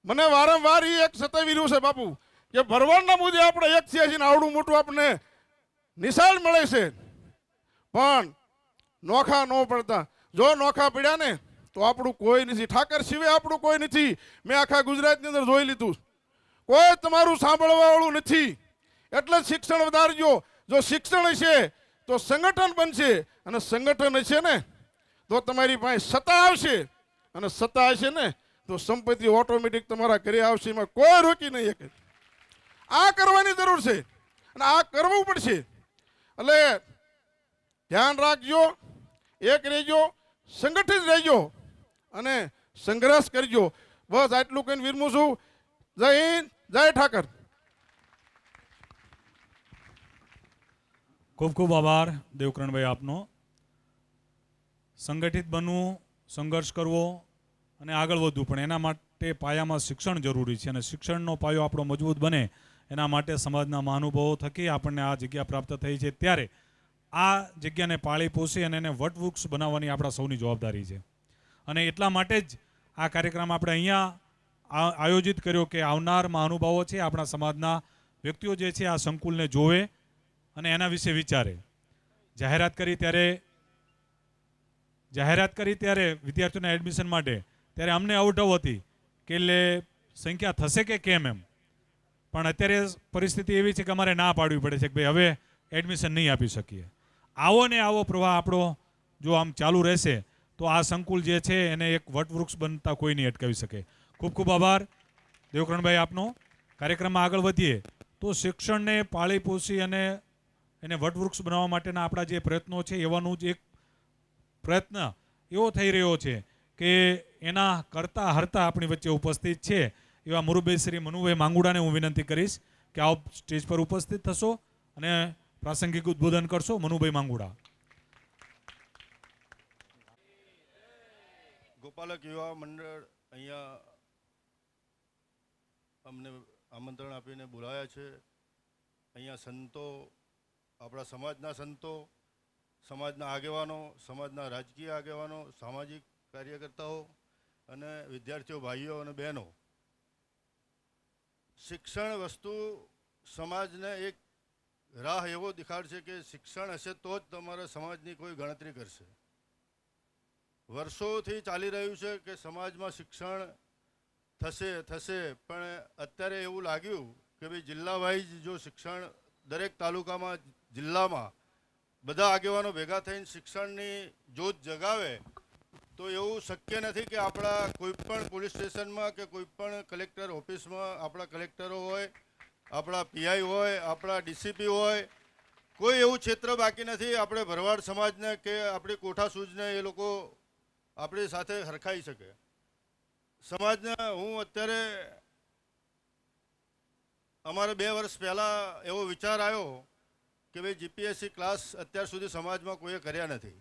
મને વારંવાર એ એક સતાવી રહ્યું છે બાપુ કે ભરવાડના મુદ્દે આપણે એક થયા છીએ, આવડું મોટું આપણને નિશાળ મળે છે, પણ નોખા ન પડતા. જો નોખા પડ્યા ને તો આપણું કોઈ નથી, ઠાકર સિવાય આપણું કોઈ નથી. મેં આખા ગુજરાતની અંદર જોઈ લીધું, કોઈ તમારું સાંભળવા વાળું નથી. એટલે શિક્ષણ વધારજો. જો શિક્ષણ હશે તો સંગઠન બનશે, અને સંગઠન હશે ને તો તમારી પાસે સત્તા આવશે, અને સત્તા હશે ને તો સંપત્તિ ઓટોમેટિક તમારા ઘરે આવશે. એમાં કોઈ રોકી નહીં શકે. આ કરવાની જરૂર છે અને આ કરવું પડશે. એટલે ધ્યાન રાખજો, એક રહેજો, સંગઠિત રહેજો અને સંઘર્ષ કરજો. બસ આટલું કહીને વિરમું છું. જય હિન્દ, જય ઠાકર. ખૂબ ખૂબ આભાર દેવકરણભાઈ આપનો. સંગઠિત બનવું, સંઘર્ષ કરવો અને આગળ વધવું, પણ એના માટે પાયામાં શિક્ષણ જરૂરી છે, અને શિક્ષણનો પાયો આપણો મજબૂત બને એના માટે સમાજના મહાનુભાવો થકી આપણને આ જગ્યા પ્રાપ્ત થઈ છે. ત્યારે આ જગ્યાને પાળી પોષી અને એને વટવૃક્ષ બનાવવાની આપણા સૌની જવાબદારી છે. અને એટલા માટે જ આ કાર્યક્રમ આપણે અહીંયા આયોજિત કર્યો કે આવનાર મહાનુભાવો છે, આપણા સમાજના વ્યક્તિઓ જે છે આ સંકુલને જોવે અને એના વિશે વિચારે. જાહેરાત કરી ત્યારે વિદ્યાર્થીઓના એડમિશન માટે ત્યારે અમને અવઢવ હતી કે એટલે સંખ્યા થશે કે કેમ એમ, પણ અત્યારે પરિસ્થિતિ એવી છે કે અમારે ના પાડવી પડે છે કે ભાઈ હવે એડમિશન નહીં આપી શકીએ. આવો ને આવો પ્રવાહ આપણો જો આમ ચાલુ રહેશે તો આ સંકુલ જે છે એને એક વટવૃક્ષ બનતા કોઈ નહીં અટકાવી શકે. ખૂબ ખૂબ આભાર દેવકરણભાઈ આપનો. કાર્યક્રમમાં આગળ વધીએ તો શિક્ષણને પાળી પોષી અને એને વટવૃક્ષ બનાવવા માટેના આપણા જે પ્રયત્નો છે એવાનું જ એક પ્રયત્ન એવો થઈ રહ્યો છે કે એના કરતા હરતા આપણી વચ્ચે ઉપસ્થિત છે એવા મુરુભાઈ શ્રી મનુભાઈ માંગુડાને હું વિનંતી કરીશ કે આપ સ્ટેજ પર ઉપસ્થિત થશો અને પ્રાસંગિક ઉદ્બોધન કરશો. મનુભાઈ માંગુડા. ગોપાલક યુવા મંડળ અહીંયા અમને આમંત્રણ આપીને બોલાયા છે. અહીંયા સંતો, આપણા સમાજના સંતો, સમાજના આગેવાનો, સમાજના રાજકીય આગેવાનો, સામાજિક કાર્યકર્તાઓ અને વિદ્યાર્થીઓ ભાઈઓ અને બહેનો. શિક્ષણ વસ્તુ સમાજને એક રાહ એવો દેખાડશે કે શિક્ષણ હશે તો જ તમારા સમાજની કોઈ ગણતરી કરશે. વર્ષોથી ચાલી રહ્યું છે કે સમાજમાં શિક્ષણ થશે પણ અત્યારે એવું લાગ્યું કે ભાઈ જિલ્લા વાઇઝ જો શિક્ષણ દરેક તાલુકામાં જિલ્લામાં બધા આગેવાનો ભેગા થઈને શિક્ષણની જોત જગાવે તો એવું શક્ય નથી કે આપણા કોઈ પણ પોલીસ સ્ટેશનમાં કે કોઈ પણ કલેક્ટર ઓફિસમાં આપણા કલેક્ટરો હોય, આપણા પીઆઈ હોય, આપણા ડીસીપી હોય, કોઈ એવું ક્ષેત્ર બાકી નથી આપણે ભરવાડ સમાજને કે આપણી કોઠા સૂઝને એ લોકો આપણી સાથે હરખાઈ શકે. સમાજને હું અત્યારે અમારે 2 વર્ષ પહેલાં એવો વિચાર આવ્યો કે ભાઈ જીપીએસસી ક્લાસ અત્યાર સુધી સમાજમાં કોઈએ કર્યા નથી.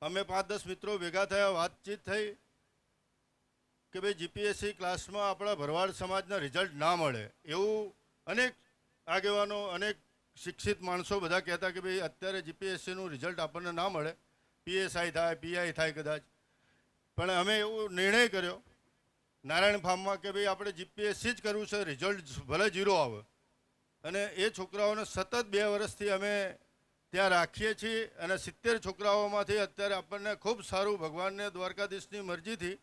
અમે 5-10 મિત્રો ભેગા થયા, વાતચીત થઈ કે ભાઈ જીપીએસસી ક્લાસમાં આપણા ભરવાડ સમાજના રિઝલ્ટ ના મળે એવું અનેક આગેવાનો, અનેક શિક્ષિત માણસો બધા કહેતા કે ભાઈ અત્યારે જીપીએસસીનું રિઝલ્ટ આપણને ના મળે, પીએસઆઈ થાય, પીઆઈ થાય કદાચ. પણ અમે એવો નિર્ણય કર્યો નારાયણ ફાર્મમાં કે ભાઈ આપણે જીપીએસસી જ કરવું છે, રિઝલ્ટ ભલે 0 આવે. અને એ છોકરાઓને સતત 2 વર્ષથી અમે ત્યાં રાખીએ છીએ અને 70 છોકરાઓમાંથી અત્યારે આપણને ખૂબ સારું ભગવાનને દ્વારકાધીશની મરજીથી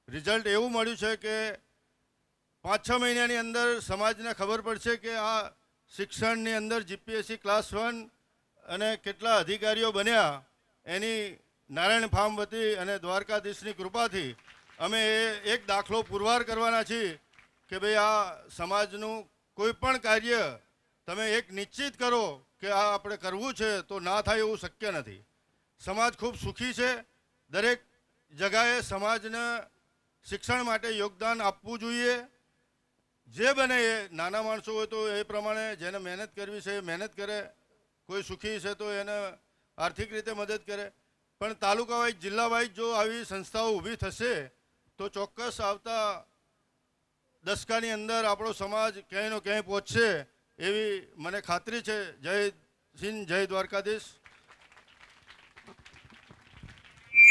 રિઝલ્ટ એવું મળ્યું છે કે 5-6 મહિનાની અંદર સમાજને ખબર પડશે કે આ શિક્ષણની અંદર જીપીએસસી ક્લાસ 1 અને કેટલા અધિકારીઓ બન્યા એની નારાયણ ફાર્મ વતી અને દ્વારકાધીશની કૃપાથી અમે એક દાખલો પુરવાર કરવાના છીએ કે ભાઈ આ સમાજનું કોઈ પણ કાર્ય તમે એક નિશ્ચિત કરો કે આ આપણે કરવું છે તો ના થાય એવું શક્ય નથી. સમાજ ખૂબ સુખી છે. દરેક જગાએ સમાજને શિક્ષણ માટે યોગદાન આપવું જોઈએ. જે બને એ નાના માણસો હોય તો એ પ્રમાણે જેને મહેનત કરવી છે એ મહેનત કરે, કોઈ સુખી છે તો એને આર્થિક રીતે મદદ કરે. પણ તાલુકા વાઇઝ, જિલ્લા વાઇઝ જો આવી સંસ્થાઓ ઊભી થશે તો ચોક્કસ આવતા દશકાની અંદર આપણો સમાજ ક્યાંયનો ક્યાંય પહોંચશે એવી મને ખાતરી છે. જય હિન્દ, જય દ્વારકાધીશ.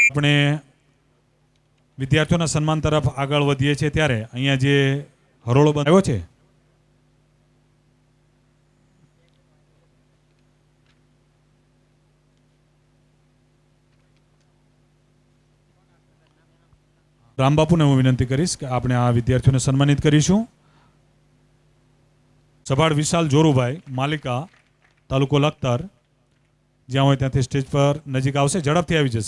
આપણે વિદ્યાર્થીઓના સન્માન તરફ આગળ વધીએ છીએ ત્યારે અહીંયા જે હરોળો બનાવ્યો છે રામબાપુને હું વિનંતી કરીશ કે આપણે આ વિદ્યાર્થીઓને સન્માનિત કરીશું. સભાડ વિશાલ જોરુભાઈ, માલિકા, તાલુકો લખતર, જ્યાં હોય ત્યાંથી સ્ટેજ પર નજીક આવશે, ઝડપથી આવી જશે.